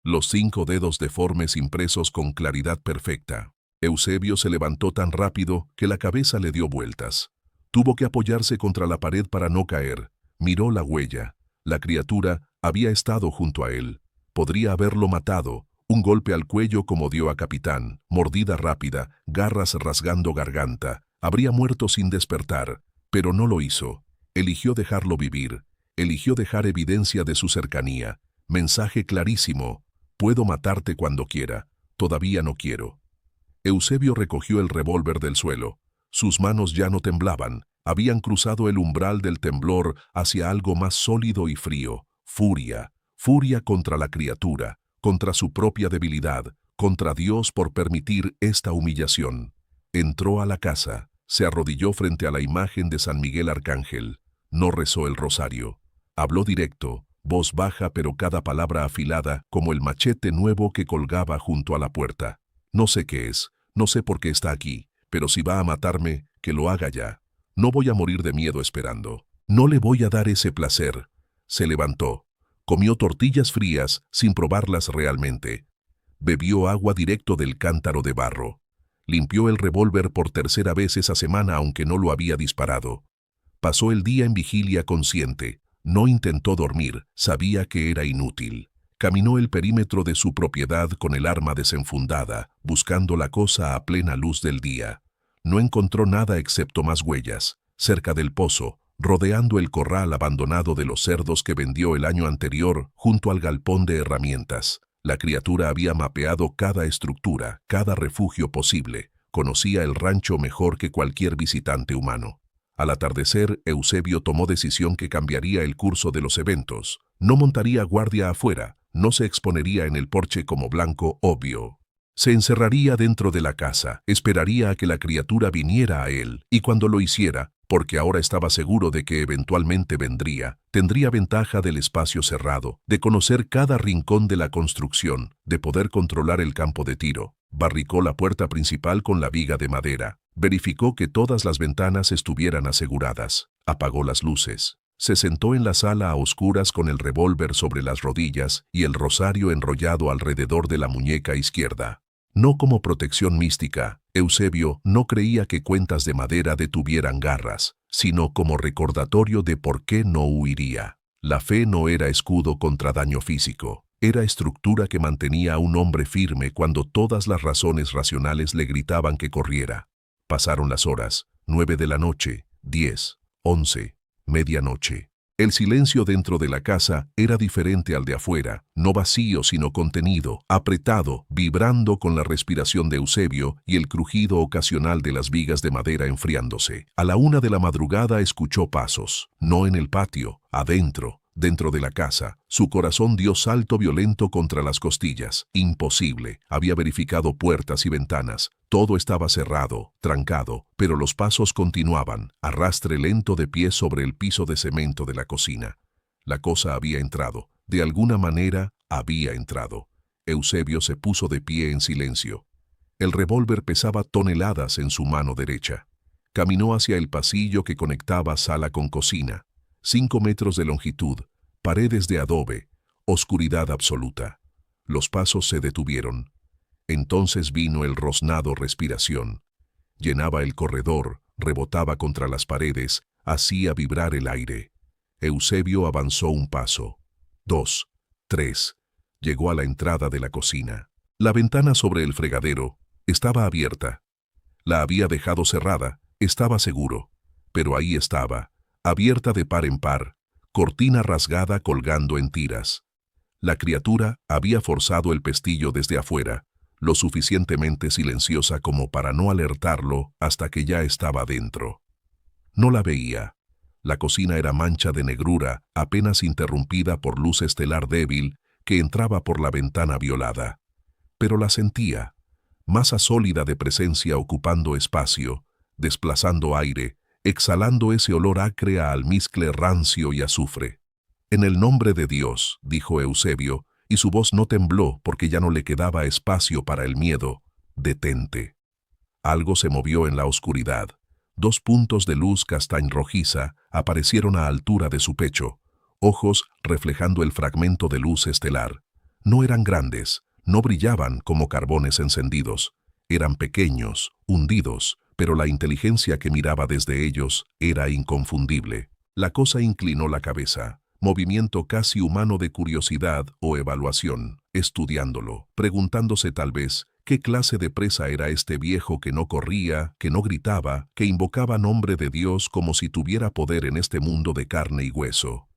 Los 5 dedos deformes impresos con claridad perfecta. Eusebio se levantó tan rápido que la cabeza le dio vueltas. Tuvo que apoyarse contra la pared para no caer. Miró la huella. La criatura había estado junto a él. Podría haberlo matado. Un golpe al cuello como dio a Capitán, mordida rápida, garras rasgando garganta. Habría muerto sin despertar, pero no lo hizo. Eligió dejarlo vivir. Eligió dejar evidencia de su cercanía. Mensaje clarísimo. Puedo matarte cuando quiera. Todavía no quiero. Eusebio recogió el revólver del suelo. Sus manos ya no temblaban. Habían cruzado el umbral del temblor hacia algo más sólido y frío. Furia. Furia contra la criatura. Contra su propia debilidad, contra Dios por permitir esta humillación. Entró a la casa, se arrodilló frente a la imagen de San Miguel Arcángel. No rezó el rosario. Habló directo, voz baja pero cada palabra afilada como el machete nuevo que colgaba junto a la puerta. No sé qué es, no sé por qué está aquí, pero si va a matarme, que lo haga ya. No voy a morir de miedo esperando. No le voy a dar ese placer. Se levantó. Comió tortillas frías sin probarlas realmente. Bebió agua directo del cántaro de barro. Limpió el revólver por tercera vez esa semana aunque no lo había disparado. Pasó el día en vigilia consciente. No intentó dormir, sabía que era inútil. Caminó el perímetro de su propiedad con el arma desenfundada, buscando la cosa a plena luz del día. No encontró nada excepto más huellas, cerca del pozo, rodeando el corral abandonado de los cerdos que vendió el año anterior junto al galpón de herramientas. La criatura había mapeado cada estructura, cada refugio posible. Conocía el rancho mejor que cualquier visitante humano. Al atardecer, Eusebio tomó decisión que cambiaría el curso de los eventos. No montaría guardia afuera, no se exponería en el porche como blanco obvio. Se encerraría dentro de la casa, esperaría a que la criatura viniera a él, y cuando lo hiciera, porque ahora estaba seguro de que eventualmente vendría, tendría ventaja del espacio cerrado, de conocer cada rincón de la construcción, de poder controlar el campo de tiro. Barricó la puerta principal con la viga de madera, verificó que todas las ventanas estuvieran aseguradas, apagó las luces. Se sentó en la sala a oscuras con el revólver sobre las rodillas y el rosario enrollado alrededor de la muñeca izquierda. No como protección mística, Eusebio no creía que cuentas de madera detuvieran garras, sino como recordatorio de por qué no huiría. La fe no era escudo contra daño físico, era estructura que mantenía a un hombre firme cuando todas las razones racionales le gritaban que corriera. Pasaron las horas, 9 de la noche, 10, 11, medianoche. El silencio dentro de la casa era diferente al de afuera, no vacío sino contenido, apretado, vibrando con la respiración de Eusebio y el crujido ocasional de las vigas de madera enfriándose. A la 1 de la madrugada escuchó pasos, no en el patio, adentro, dentro de la casa. Su corazón dio salto violento contra las costillas. Imposible. Había verificado puertas y ventanas. Todo estaba cerrado, trancado, pero los pasos continuaban, arrastre lento de pie sobre el piso de cemento de la cocina. La cosa había entrado. De alguna manera, había entrado. Eusebio se puso de pie en silencio. El revólver pesaba toneladas en su mano derecha. Caminó hacia el pasillo que conectaba sala con cocina. 5 metros de longitud, paredes de adobe, oscuridad absoluta. Los pasos se detuvieron. Entonces vino el roznado respiración. Llenaba el corredor, rebotaba contra las paredes, hacía vibrar el aire. Eusebio avanzó un paso. 2, 3. Llegó a la entrada de la cocina. La ventana sobre el fregadero estaba abierta. La había dejado cerrada, estaba seguro. Pero ahí estaba, abierta de par en par, cortina rasgada colgando en tiras. La criatura había forzado el pestillo desde afuera, lo suficientemente silenciosa como para no alertarlo hasta que ya estaba dentro. No la veía. La cocina era mancha de negrura, apenas interrumpida por luz estelar débil que entraba por la ventana violada. Pero la sentía, masa sólida de presencia ocupando espacio, desplazando aire, exhalando ese olor acre a almizcle rancio y azufre. «En el nombre de Dios», dijo Eusebio, y su voz no tembló porque ya no le quedaba espacio para el miedo. «Detente». Algo se movió en la oscuridad. 2 puntos de luz castañ rojiza aparecieron a altura de su pecho, ojos reflejando el fragmento de luz estelar. No eran grandes, no brillaban como carbones encendidos. Eran pequeños, hundidos, pero la inteligencia que miraba desde ellos era inconfundible. La cosa inclinó la cabeza, movimiento casi humano de curiosidad o evaluación, estudiándolo, preguntándose tal vez qué clase de presa era este viejo que no corría, que no gritaba, que invocaba nombre de Dios como si tuviera poder en este mundo de carne y hueso.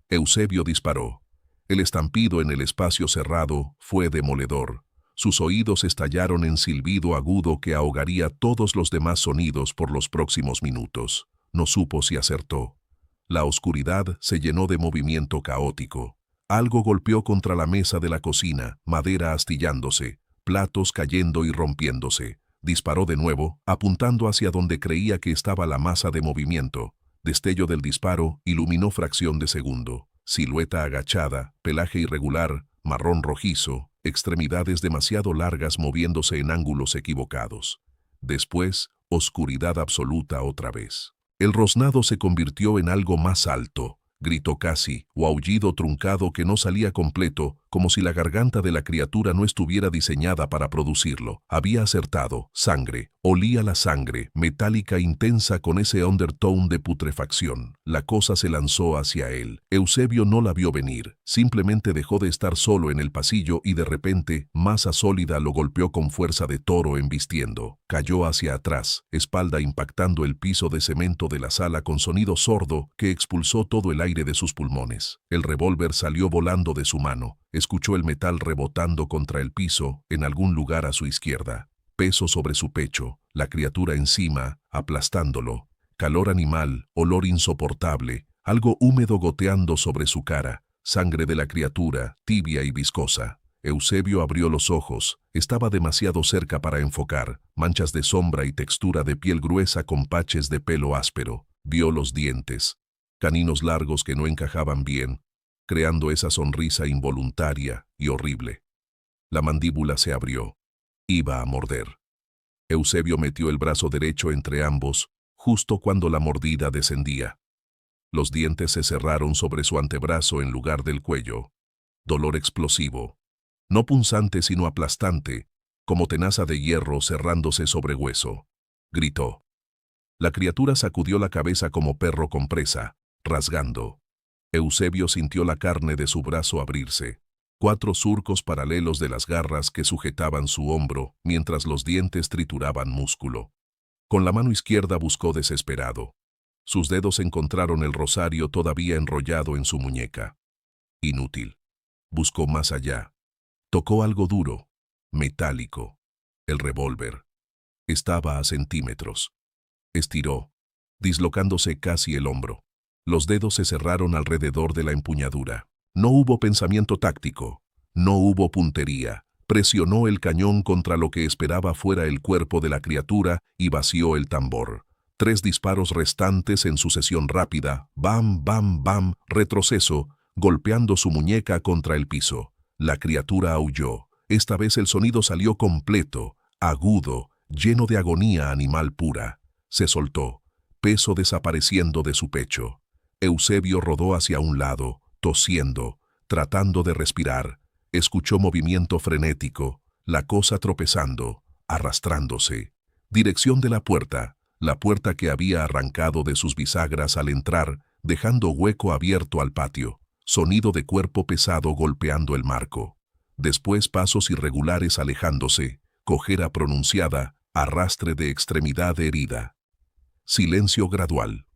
Eusebio disparó. El estampido en el espacio cerrado fue demoledor. Sus oídos estallaron en silbido agudo que ahogaría todos los demás sonidos por los próximos minutos. No supo si acertó. La oscuridad se llenó de movimiento caótico. Algo golpeó contra la mesa de la cocina, madera astillándose, platos cayendo y rompiéndose. Disparó de nuevo, apuntando hacia donde creía que estaba la masa de movimiento. Destello del disparo iluminó fracción de segundo. Silueta agachada, pelaje irregular, marrón rojizo, extremidades demasiado largas moviéndose en ángulos equivocados. Después, oscuridad absoluta otra vez. El rosnado se convirtió en algo más alto, gritó casi, o aullido truncado que no salía completo, como si la garganta de la criatura no estuviera diseñada para producirlo. Había acertado, sangre, olía la sangre, metálica intensa con ese undertone de putrefacción. La cosa se lanzó hacia él. Eusebio no la vio venir, simplemente dejó de estar solo en el pasillo y de repente, masa sólida lo golpeó con fuerza de toro embistiendo. Cayó hacia atrás, espalda impactando el piso de cemento de la sala con sonido sordo que expulsó todo el aire de sus pulmones. El revólver salió volando de su mano. Escuchó el metal rebotando contra el piso en algún lugar a su izquierda. Peso sobre su pecho, la criatura encima, aplastándolo. Calor animal, olor insoportable, algo húmedo goteando sobre su cara. Sangre de la criatura, tibia y viscosa. Eusebio abrió los ojos. Estaba demasiado cerca para enfocar. Manchas de sombra y textura de piel gruesa con paches de pelo áspero. Vio los dientes. Caninos largos que no encajaban bien, creando esa sonrisa involuntaria y horrible. La mandíbula se abrió. Iba a morder. Eusebio metió el brazo derecho entre ambos, justo cuando la mordida descendía. Los dientes se cerraron sobre su antebrazo en lugar del cuello. Dolor explosivo. No punzante sino aplastante, como tenaza de hierro cerrándose sobre hueso. Gritó. La criatura sacudió la cabeza como perro con presa, rasgando. Eusebio sintió la carne de su brazo abrirse. 4 surcos paralelos de las garras que sujetaban su hombro, mientras los dientes trituraban músculo. Con la mano izquierda buscó desesperado. Sus dedos encontraron el rosario todavía enrollado en su muñeca. Inútil. Buscó más allá. Tocó algo duro, metálico. El revólver. Estaba a centímetros. Estiró, dislocándose casi el hombro. Los dedos se cerraron alrededor de la empuñadura. No hubo pensamiento táctico. No hubo puntería. Presionó el cañón contra lo que esperaba fuera el cuerpo de la criatura y vació el tambor. 3 disparos restantes en sucesión rápida, bam, bam, bam, retroceso, golpeando su muñeca contra el piso. La criatura aulló. Esta vez el sonido salió completo, agudo, lleno de agonía animal pura. Se soltó, peso desapareciendo de su pecho. Eusebio rodó hacia un lado, tosiendo, tratando de respirar. Escuchó movimiento frenético, la cosa tropezando, arrastrándose. Dirección de la puerta que había arrancado de sus bisagras al entrar, dejando hueco abierto al patio. Sonido de cuerpo pesado golpeando el marco. Después pasos irregulares alejándose, cojera pronunciada, arrastre de extremidad herida. Silencio gradual.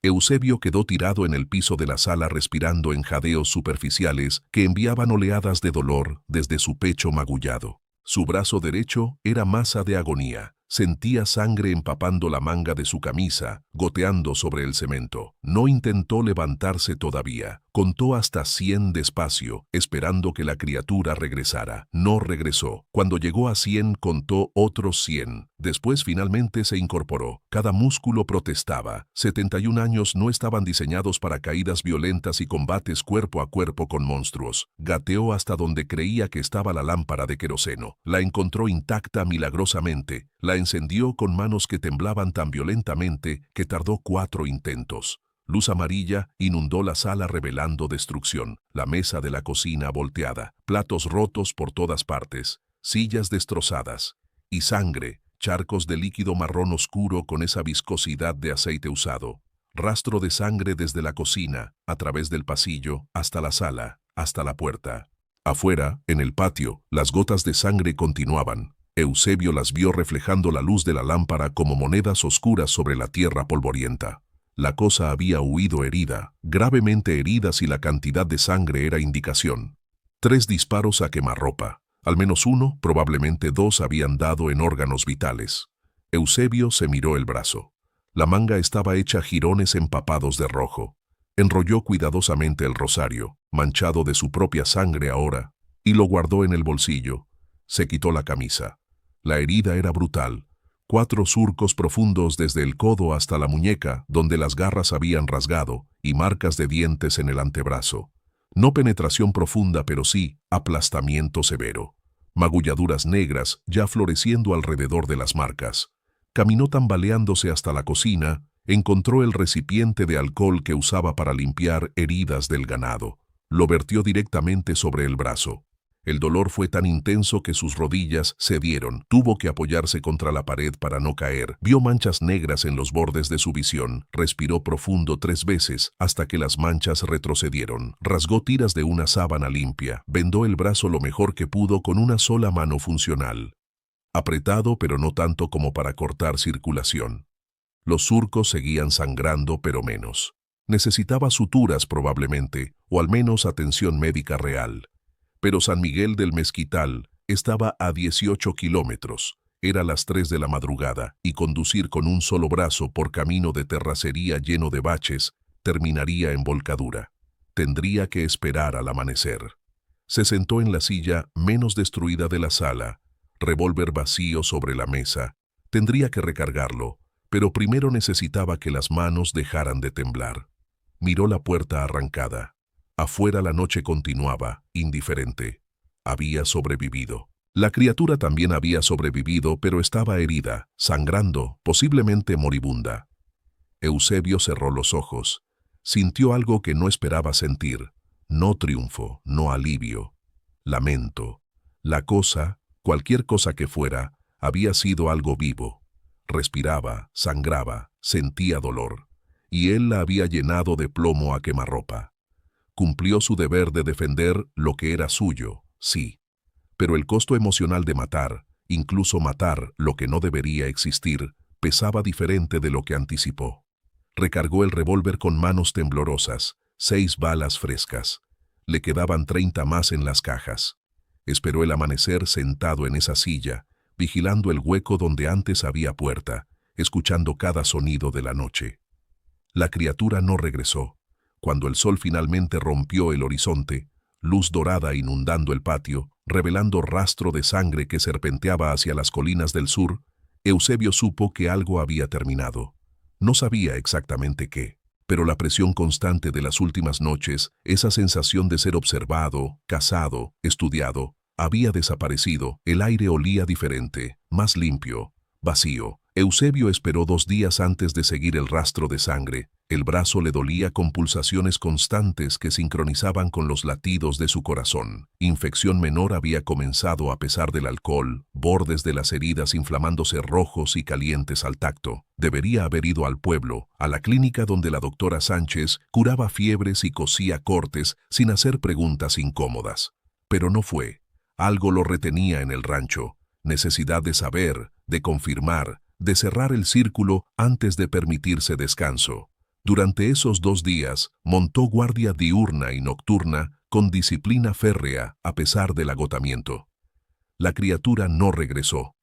Eusebio quedó tirado en el piso de la sala respirando en jadeos superficiales que enviaban oleadas de dolor desde su pecho magullado. Su brazo derecho era masa de agonía. Sentía sangre empapando la manga de su camisa, goteando sobre el cemento. No intentó levantarse todavía. Contó hasta 100 despacio, esperando que la criatura regresara. No regresó. Cuando llegó a 100, contó otros 100. Después finalmente se incorporó. Cada músculo protestaba. 71 años no estaban diseñados para caídas violentas y combates cuerpo a cuerpo con monstruos. Gateó hasta donde creía que estaba la lámpara de queroseno. La encontró intacta milagrosamente. La encendió con manos que temblaban tan violentamente que tardó 4 intentos. Luz amarilla inundó la sala revelando destrucción. La mesa de la cocina volteada, platos rotos por todas partes, sillas destrozadas. Y sangre, charcos de líquido marrón oscuro con esa viscosidad de aceite usado. Rastro de sangre desde la cocina, a través del pasillo, hasta la sala, hasta la puerta. Afuera, en el patio, las gotas de sangre continuaban. Eusebio las vio reflejando la luz de la lámpara como monedas oscuras sobre la tierra polvorienta. La cosa había huido herida, gravemente herida si la cantidad de sangre era indicación. 3 disparos a quemarropa. Al menos 1, probablemente 2 habían dado en órganos vitales. Eusebio se miró el brazo. La manga estaba hecha jirones empapados de rojo. Enrolló cuidadosamente el rosario, manchado de su propia sangre ahora, y lo guardó en el bolsillo. Se quitó la camisa. La herida era brutal. 4 surcos profundos desde el codo hasta la muñeca, donde las garras habían rasgado, y marcas de dientes en el antebrazo. No penetración profunda, pero sí aplastamiento severo. Magulladuras negras ya floreciendo alrededor de las marcas. Caminó tambaleándose hasta la cocina, encontró el recipiente de alcohol que usaba para limpiar heridas del ganado. Lo vertió directamente sobre el brazo. El dolor fue tan intenso que sus rodillas cedieron. Tuvo que apoyarse contra la pared para no caer. Vio manchas negras en los bordes de su visión. Respiró profundo 3 veces hasta que las manchas retrocedieron. Rasgó tiras de una sábana limpia. Vendó el brazo lo mejor que pudo con una sola mano funcional. Apretado, pero no tanto como para cortar circulación. Los surcos seguían sangrando, pero menos. Necesitaba suturas probablemente, o al menos atención médica real. Pero San Miguel del Mezquital estaba a 18 kilómetros. Era las 3 de la madrugada y conducir con un solo brazo por camino de terracería lleno de baches terminaría en volcadura. Tendría que esperar al amanecer. Se sentó en la silla menos destruida de la sala, revólver vacío sobre la mesa. Tendría que recargarlo, pero primero necesitaba que las manos dejaran de temblar. Miró la puerta arrancada. Afuera la noche continuaba, indiferente. Había sobrevivido. La criatura también había sobrevivido, pero estaba herida, sangrando, posiblemente moribunda. Eusebio cerró los ojos. Sintió algo que no esperaba sentir. No triunfo, no alivio. Lamento. La cosa, cualquier cosa que fuera, había sido algo vivo. Respiraba, sangraba, sentía dolor. Y él la había llenado de plomo a quemarropa. Cumplió su deber de defender lo que era suyo, sí. Pero el costo emocional de matar, incluso matar lo que no debería existir, pesaba diferente de lo que anticipó. Recargó el revólver con manos temblorosas, 6 balas frescas. Le quedaban 30 más en las cajas. Esperó el amanecer sentado en esa silla, vigilando el hueco donde antes había puerta, escuchando cada sonido de la noche. La criatura no regresó. Cuando el sol finalmente rompió el horizonte, luz dorada inundando el patio, revelando rastro de sangre que serpenteaba hacia las colinas del sur, Eusebio supo que algo había terminado. No sabía exactamente qué, pero la presión constante de las últimas noches, esa sensación de ser observado, cazado, estudiado, había desaparecido. El aire olía diferente, más limpio, vacío. Eusebio esperó 2 días antes de seguir el rastro de sangre. El brazo le dolía con pulsaciones constantes que sincronizaban con los latidos de su corazón. Infección menor había comenzado a pesar del alcohol, bordes de las heridas inflamándose rojos y calientes al tacto. Debería haber ido al pueblo, a la clínica donde la doctora Sánchez curaba fiebres y cosía cortes sin hacer preguntas incómodas. Pero no fue. Algo lo retenía en el rancho, necesidad de saber, de confirmar, de cerrar el círculo antes de permitirse descanso. Durante esos 2 días, montó guardia diurna y nocturna con disciplina férrea a pesar del agotamiento. La criatura no regresó.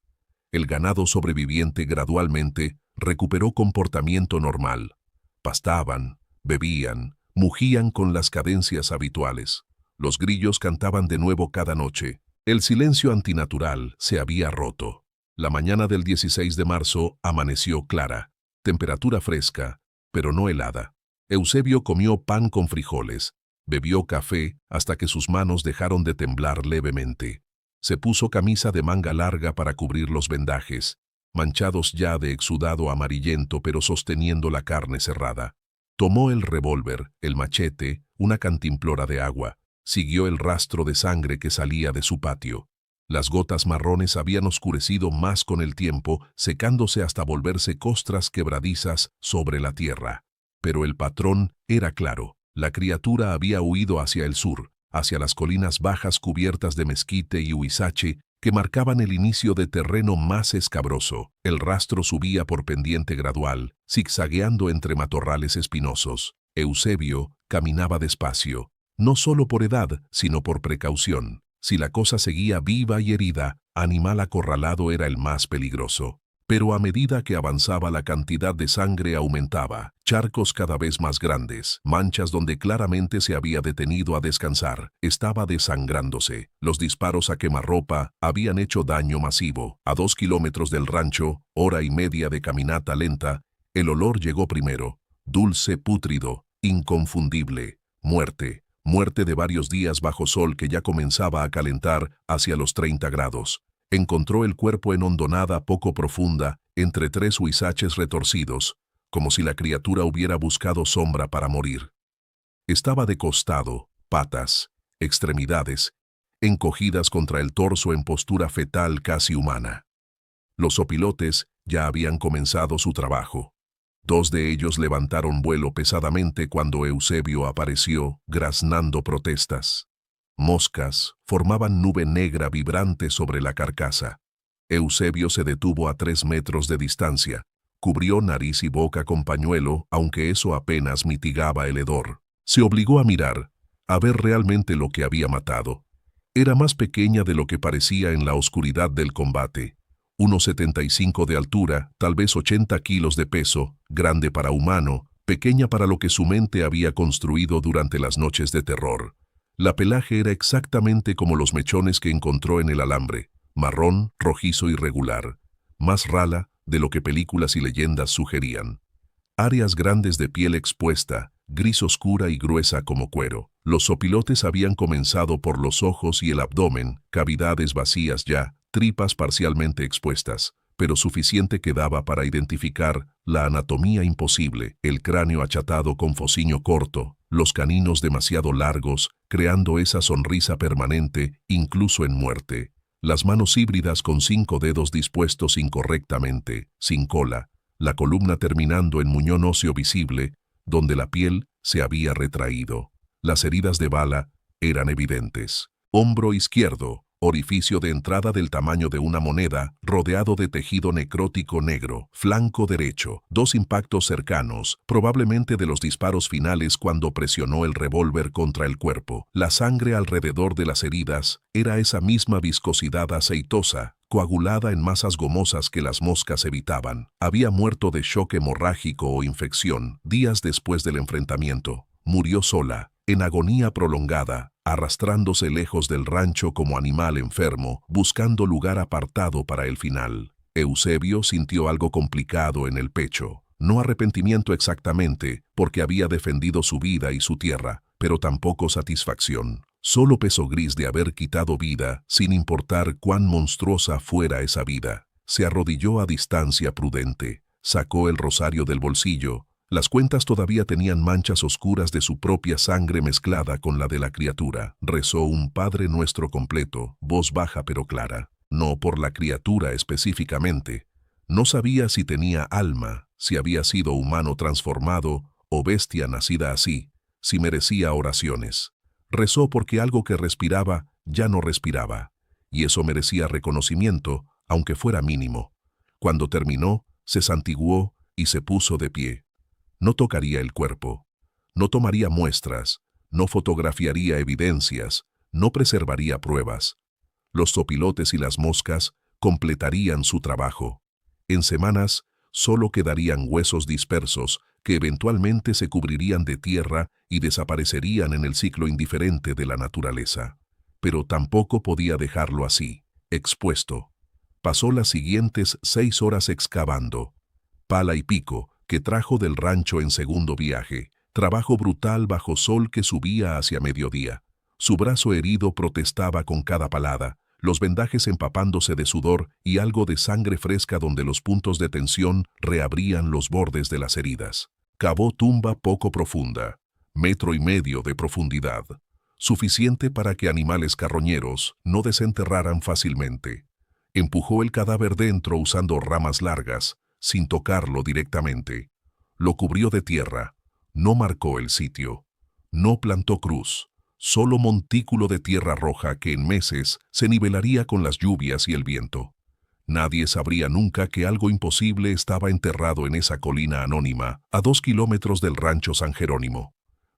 El ganado sobreviviente gradualmente recuperó comportamiento normal. Pastaban, bebían, mugían con las cadencias habituales. Los grillos cantaban de nuevo cada noche. El silencio antinatural se había roto. La mañana del 16 de marzo amaneció clara, temperatura fresca, pero no helada. Eusebio comió pan con frijoles, bebió café hasta que sus manos dejaron de temblar levemente. Se puso camisa de manga larga para cubrir los vendajes, manchados ya de exudado amarillento pero sosteniendo la carne cerrada. Tomó el revólver, el machete, una cantimplora de agua. Siguió el rastro de sangre que salía de su patio. Las gotas marrones habían oscurecido más con el tiempo, secándose hasta volverse costras quebradizas sobre la tierra. Pero el patrón era claro. La criatura había huido hacia el sur, hacia las colinas bajas cubiertas de mezquite y huizache que marcaban el inicio de terreno más escabroso. El rastro subía por pendiente gradual, zigzagueando entre matorrales espinosos. Eusebio caminaba despacio, no solo por edad, sino por precaución. Si la cosa seguía viva y herida, animal acorralado era el más peligroso. Pero a medida que avanzaba la cantidad de sangre aumentaba, charcos cada vez más grandes, manchas donde claramente se había detenido a descansar, estaba desangrándose. Los disparos a quemarropa habían hecho daño masivo. A 2 kilómetros del rancho, hora y media de caminata lenta, el olor llegó primero, dulce, pútrido, inconfundible, muerte. Muerte de varios días bajo sol que ya comenzaba a calentar hacia los 30 grados. Encontró el cuerpo en hondonada poco profunda, entre 3 huizaches retorcidos, como si la criatura hubiera buscado sombra para morir. Estaba de costado, patas, extremidades, encogidas contra el torso en postura fetal casi humana. Los opilotes ya habían comenzado su trabajo. 2 de ellos levantaron vuelo pesadamente cuando Eusebio apareció, graznando protestas. Moscas formaban nube negra vibrante sobre la carcasa. Eusebio se detuvo a 3 metros de distancia. Cubrió nariz y boca con pañuelo, aunque eso apenas mitigaba el hedor. Se obligó a mirar, a ver realmente lo que había matado. Era más pequeña de lo que parecía en la oscuridad del combate. 1,75 de altura, tal vez 80 kilos de peso, grande para humano, pequeña para lo que su mente había construido durante las noches de terror. La pelaje era exactamente como los mechones que encontró en el alambre, marrón, rojizo y regular, más rala de lo que películas y leyendas sugerían. Áreas grandes de piel expuesta, gris oscura y gruesa como cuero. Los opilotes habían comenzado por los ojos y el abdomen, cavidades vacías ya, tripas parcialmente expuestas, pero suficiente quedaba para identificar la anatomía imposible, el cráneo achatado con fociño corto, los caninos demasiado largos, creando esa sonrisa permanente, incluso en muerte. Las manos híbridas con 5 dedos dispuestos incorrectamente, sin cola, la columna terminando en muñón óseo visible, donde la piel se había retraído. Las heridas de bala eran evidentes. Hombro izquierdo, orificio de entrada del tamaño de una moneda, rodeado de tejido necrótico negro. Flanco derecho, 2 impactos cercanos, probablemente de los disparos finales cuando presionó el revólver contra el cuerpo. La sangre alrededor de las heridas era esa misma viscosidad aceitosa, coagulada en masas gomosas que las moscas evitaban. Había muerto de shock hemorrágico o infección días después del enfrentamiento. Murió sola, en agonía prolongada, arrastrándose lejos del rancho como animal enfermo, buscando lugar apartado para el final. Eusebio sintió algo complicado en el pecho. No arrepentimiento exactamente, porque había defendido su vida y su tierra, pero tampoco satisfacción. Solo peso gris de haber quitado vida, sin importar cuán monstruosa fuera esa vida. Se arrodilló a distancia prudente, sacó el rosario del bolsillo. Las cuentas todavía tenían manchas oscuras de su propia sangre mezclada con la de la criatura. Rezó un Padre Nuestro completo, voz baja pero clara. No por la criatura específicamente. No sabía si tenía alma, si había sido humano transformado o bestia nacida así, si merecía oraciones. Rezó porque algo que respiraba ya no respiraba. y eso merecía reconocimiento, aunque fuera mínimo. Cuando terminó, se santiguó y se puso de pie. No tocaría el cuerpo, no tomaría muestras, no fotografiaría evidencias, no preservaría pruebas. Los zopilotes y las moscas completarían su trabajo. En semanas, solo quedarían huesos dispersos que eventualmente se cubrirían de tierra y desaparecerían en el ciclo indiferente de la naturaleza. Pero tampoco podía dejarlo así, expuesto. Pasó las siguientes 6 horas excavando. Pala y pico, que trajo del rancho en segundo viaje. Trabajo brutal bajo sol que subía hacia mediodía. Su brazo herido protestaba con cada palada, los vendajes empapándose de sudor y algo de sangre fresca donde los puntos de tensión reabrían los bordes de las heridas. Cavó tumba poco profunda, 1,5 metros de profundidad, suficiente para que animales carroñeros no desenterraran fácilmente. Empujó el cadáver dentro usando ramas largas, sin tocarlo directamente. Lo cubrió de tierra, no marcó el sitio, no plantó cruz. Solo montículo de tierra roja que en meses se nivelaría con las lluvias y el viento. Nadie sabría nunca que algo imposible estaba enterrado en esa colina anónima, a 2 kilómetros del rancho San Jerónimo.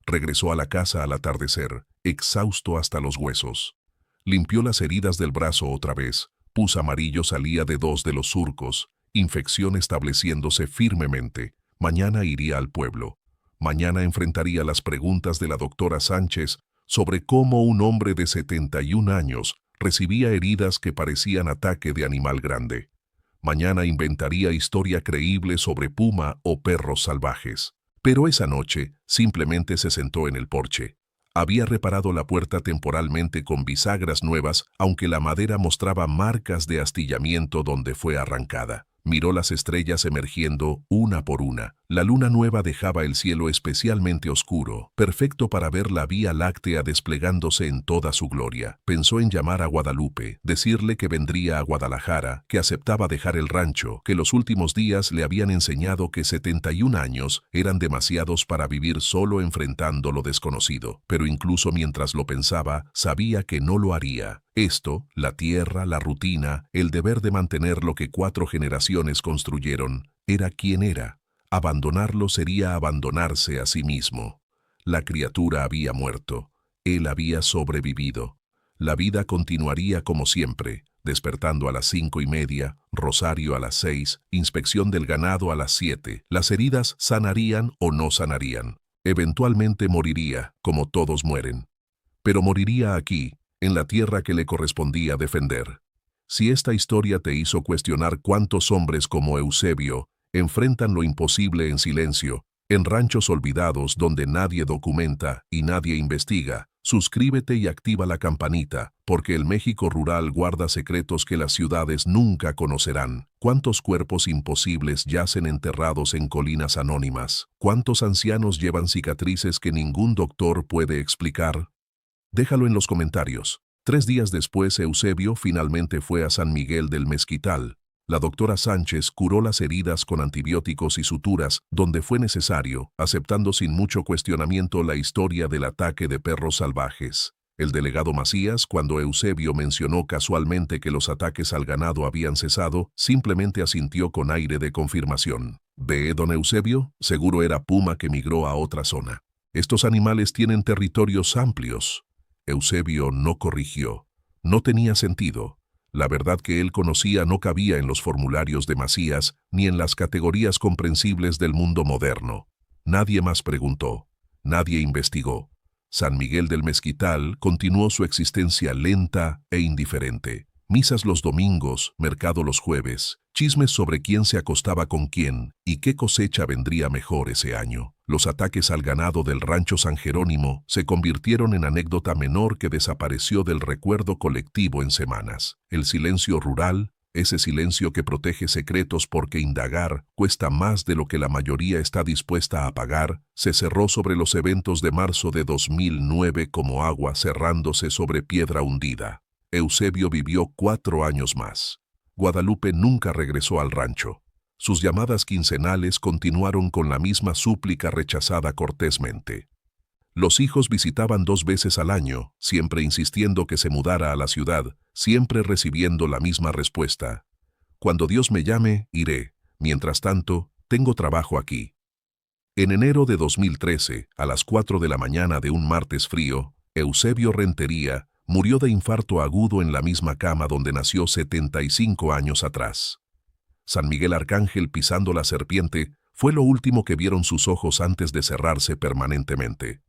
Regresó a la casa al atardecer, exhausto hasta los huesos. Limpió las heridas del brazo otra vez, pus amarillo salía de 2 de los surcos, infección estableciéndose firmemente. Mañana iría al pueblo. Mañana enfrentaría las preguntas de la doctora Sánchez sobre cómo un hombre de 71 años recibía heridas que parecían ataque de animal grande. Mañana inventaría historia creíble sobre puma o perros salvajes. Pero esa noche simplemente se sentó en el porche. Había reparado la puerta temporalmente con bisagras nuevas, aunque la madera mostraba marcas de astillamiento donde fue arrancada. Miró las estrellas emergiendo una por una. La luna nueva dejaba el cielo especialmente oscuro, perfecto para ver la Vía Láctea desplegándose en toda su gloria. Pensó en llamar a Guadalupe, decirle que vendría a Guadalajara, que aceptaba dejar el rancho, que los últimos días le habían enseñado que 71 años eran demasiados para vivir solo enfrentando lo desconocido. Pero incluso mientras lo pensaba, sabía que no lo haría. Esto, la tierra, la rutina, el deber de mantener lo que 4 generaciones construyeron, era quien era. Abandonarlo sería abandonarse a sí mismo. La criatura había muerto. Él había sobrevivido. La vida continuaría como siempre, despertando a las 5:30, rosario a las 6, inspección del ganado a las 7. Las heridas sanarían o no sanarían. Eventualmente moriría, como todos mueren. Pero moriría aquí, en la tierra que le correspondía defender. Si esta historia te hizo cuestionar cuántos hombres como Eusebio enfrentan lo imposible en silencio, en ranchos olvidados donde nadie documenta y nadie investiga, suscríbete y activa la campanita, porque el México rural guarda secretos que las ciudades nunca conocerán. ¿Cuántos cuerpos imposibles yacen enterrados en colinas anónimas? ¿Cuántos ancianos llevan cicatrices que ningún doctor puede explicar? Déjalo en los comentarios. 3 días después, Eusebio finalmente fue a San Miguel del Mezquital. La doctora Sánchez curó las heridas con antibióticos y suturas donde fue necesario, aceptando sin mucho cuestionamiento la historia del ataque de perros salvajes. El delegado Macías, cuando Eusebio mencionó casualmente que los ataques al ganado habían cesado, simplemente asintió con aire de confirmación. ¿Ve, don Eusebio? Seguro era puma que migró a otra zona. Estos animales tienen territorios amplios. Eusebio no corrigió. No tenía sentido. La verdad que él conocía no cabía en los formularios de Macías ni en las categorías comprensibles del mundo moderno. Nadie más preguntó. Nadie investigó. San Miguel del Mezquital continuó su existencia lenta e indiferente. Misas los domingos, mercado los jueves, chismes sobre quién se acostaba con quién y qué cosecha vendría mejor ese año. Los ataques al ganado del rancho San Jerónimo se convirtieron en anécdota menor que desapareció del recuerdo colectivo en semanas. El silencio rural, ese silencio que protege secretos porque indagar cuesta más de lo que la mayoría está dispuesta a pagar, se cerró sobre los eventos de marzo de 2009 como agua cerrándose sobre piedra hundida. Eusebio vivió 4 años más. Guadalupe nunca regresó al rancho. Sus llamadas quincenales continuaron con la misma súplica rechazada cortésmente. Los hijos visitaban 2 veces al año, siempre insistiendo que se mudara a la ciudad, siempre recibiendo la misma respuesta. Cuando Dios me llame, iré. Mientras tanto, tengo trabajo aquí. En enero de 2013, a las 4 de la mañana de un martes frío, Eusebio Rentería murió de infarto agudo en la misma cama donde nació 75 años atrás. San Miguel Arcángel pisando la serpiente fue lo último que vieron sus ojos antes de cerrarse permanentemente.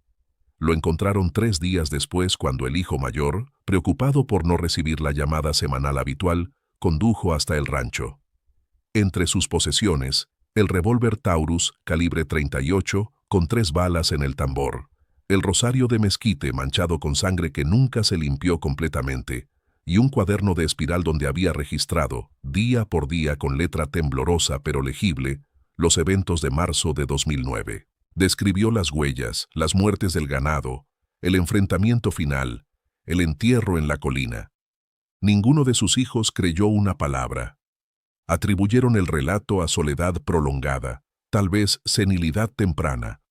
Lo encontraron 3 días después cuando el hijo mayor, preocupado por no recibir la llamada semanal habitual, condujo hasta el rancho. Entre sus posesiones, el revólver Taurus, calibre 38, con 3 balas en el tambor, el rosario de mezquite manchado con sangre que nunca se limpió completamente, y un cuaderno de espiral donde había registrado, día por día con letra temblorosa pero legible, los eventos de marzo de 2009. Describió las huellas, las muertes del ganado, el enfrentamiento final, el entierro en la colina. Ninguno de sus hijos creyó una palabra. Atribuyeron el relato a soledad prolongada, tal vez senilidad temprana,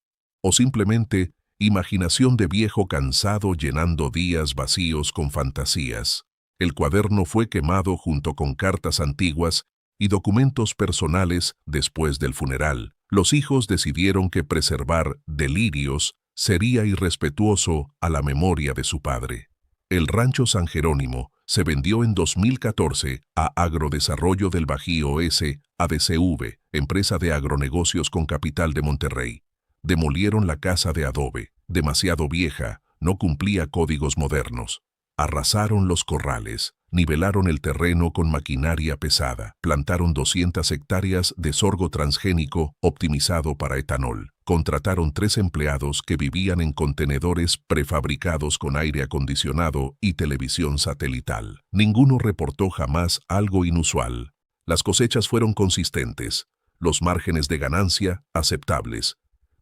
o simplemente imaginación de viejo cansado llenando días vacíos con fantasías. El cuaderno fue quemado junto con cartas antiguas y documentos personales después del funeral. Los hijos decidieron que preservar delirios sería irrespetuoso a la memoria de su padre. El rancho San Jerónimo se vendió en 2014 a Agrodesarrollo del Bajío S. ADCV, empresa de agronegocios con capital de Monterrey. Demolieron la casa de adobe, demasiado vieja, no cumplía códigos modernos. Arrasaron los corrales, nivelaron el terreno con maquinaria pesada, plantaron 200 hectáreas de sorgo transgénico optimizado para etanol. Contrataron 3 empleados que vivían en contenedores prefabricados con aire acondicionado y televisión satelital. Ninguno reportó jamás algo inusual. Las cosechas fueron consistentes, los márgenes de ganancia aceptables.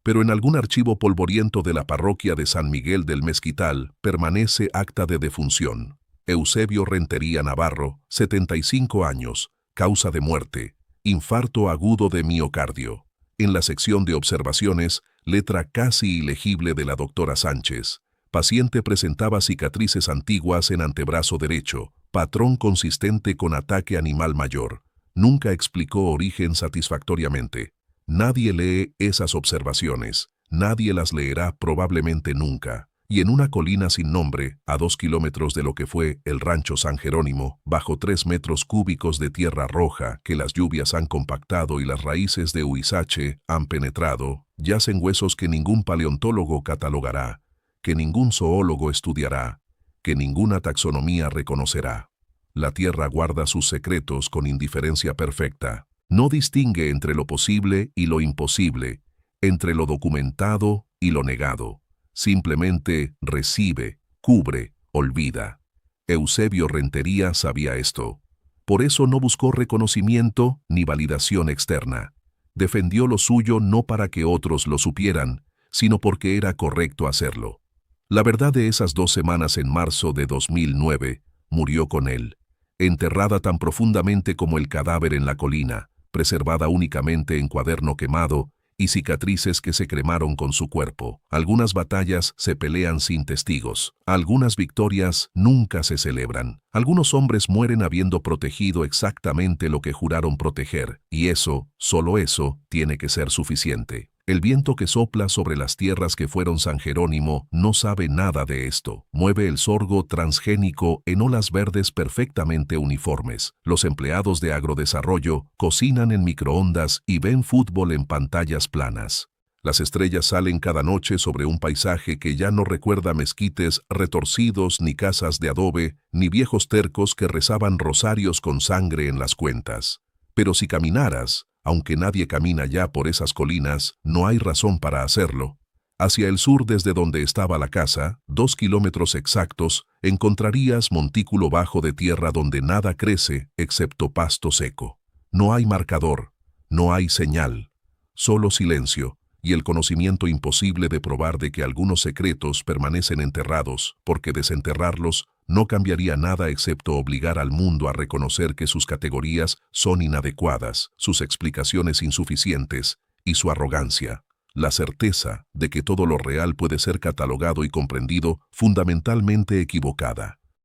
Pero en algún archivo polvoriento de la parroquia de San Miguel del Mezquital permanece acta de defunción. Eusebio Rentería Navarro, 75 años, causa de muerte, infarto agudo de miocardio. En la sección de observaciones, letra casi ilegible de la doctora Sánchez. Paciente presentaba cicatrices antiguas en antebrazo derecho, patrón consistente con ataque animal mayor. Nunca explicó origen satisfactoriamente. Nadie lee esas observaciones, nadie las leerá probablemente nunca. Y en una colina sin nombre, a 2 kilómetros de lo que fue el rancho San Jerónimo, bajo 3 metros cúbicos de tierra roja que las lluvias han compactado y las raíces de huizache han penetrado, yacen huesos que ningún paleontólogo catalogará, que ningún zoólogo estudiará, que ninguna taxonomía reconocerá. La tierra guarda sus secretos con indiferencia perfecta. No distingue entre lo posible y lo imposible, entre lo documentado y lo negado. Simplemente recibe, cubre, olvida. Eusebio Rentería sabía esto. Por eso no buscó reconocimiento ni validación externa. Defendió lo suyo no para que otros lo supieran, sino porque era correcto hacerlo. La verdad de esas 2 semanas en marzo de 2009 murió con él, enterrada tan profundamente como el cadáver en la colina, preservada únicamente en cuaderno quemado y cicatrices que se cremaron con su cuerpo. Algunas batallas se pelean sin testigos, algunas victorias nunca se celebran. Algunos hombres mueren habiendo protegido exactamente lo que juraron proteger, y eso, solo eso, tiene que ser suficiente. El viento que sopla sobre las tierras que fueron San Jerónimo no sabe nada de esto. Mueve el sorgo transgénico en olas verdes perfectamente uniformes. Los empleados de agrodesarrollo cocinan en microondas y ven fútbol en pantallas planas. Las estrellas salen cada noche sobre un paisaje que ya no recuerda mezquites retorcidos, ni casas de adobe, ni viejos tercos que rezaban rosarios con sangre en las cuentas. Pero si caminaras, aunque nadie camina ya por esas colinas, no hay razón para hacerlo. Hacia el sur desde donde estaba la casa, 2 kilómetros exactos, encontrarías montículo bajo de tierra donde nada crece excepto pasto seco. No hay marcador, no hay señal, solo silencio y el conocimiento imposible de probar de que algunos secretos permanecen enterrados, porque desenterrarlos no cambiaría nada excepto obligar al mundo a reconocer que sus categorías son inadecuadas, sus explicaciones insuficientes y su arrogancia. La certeza de que todo lo real puede ser catalogado y comprendido fundamentalmente equivocada.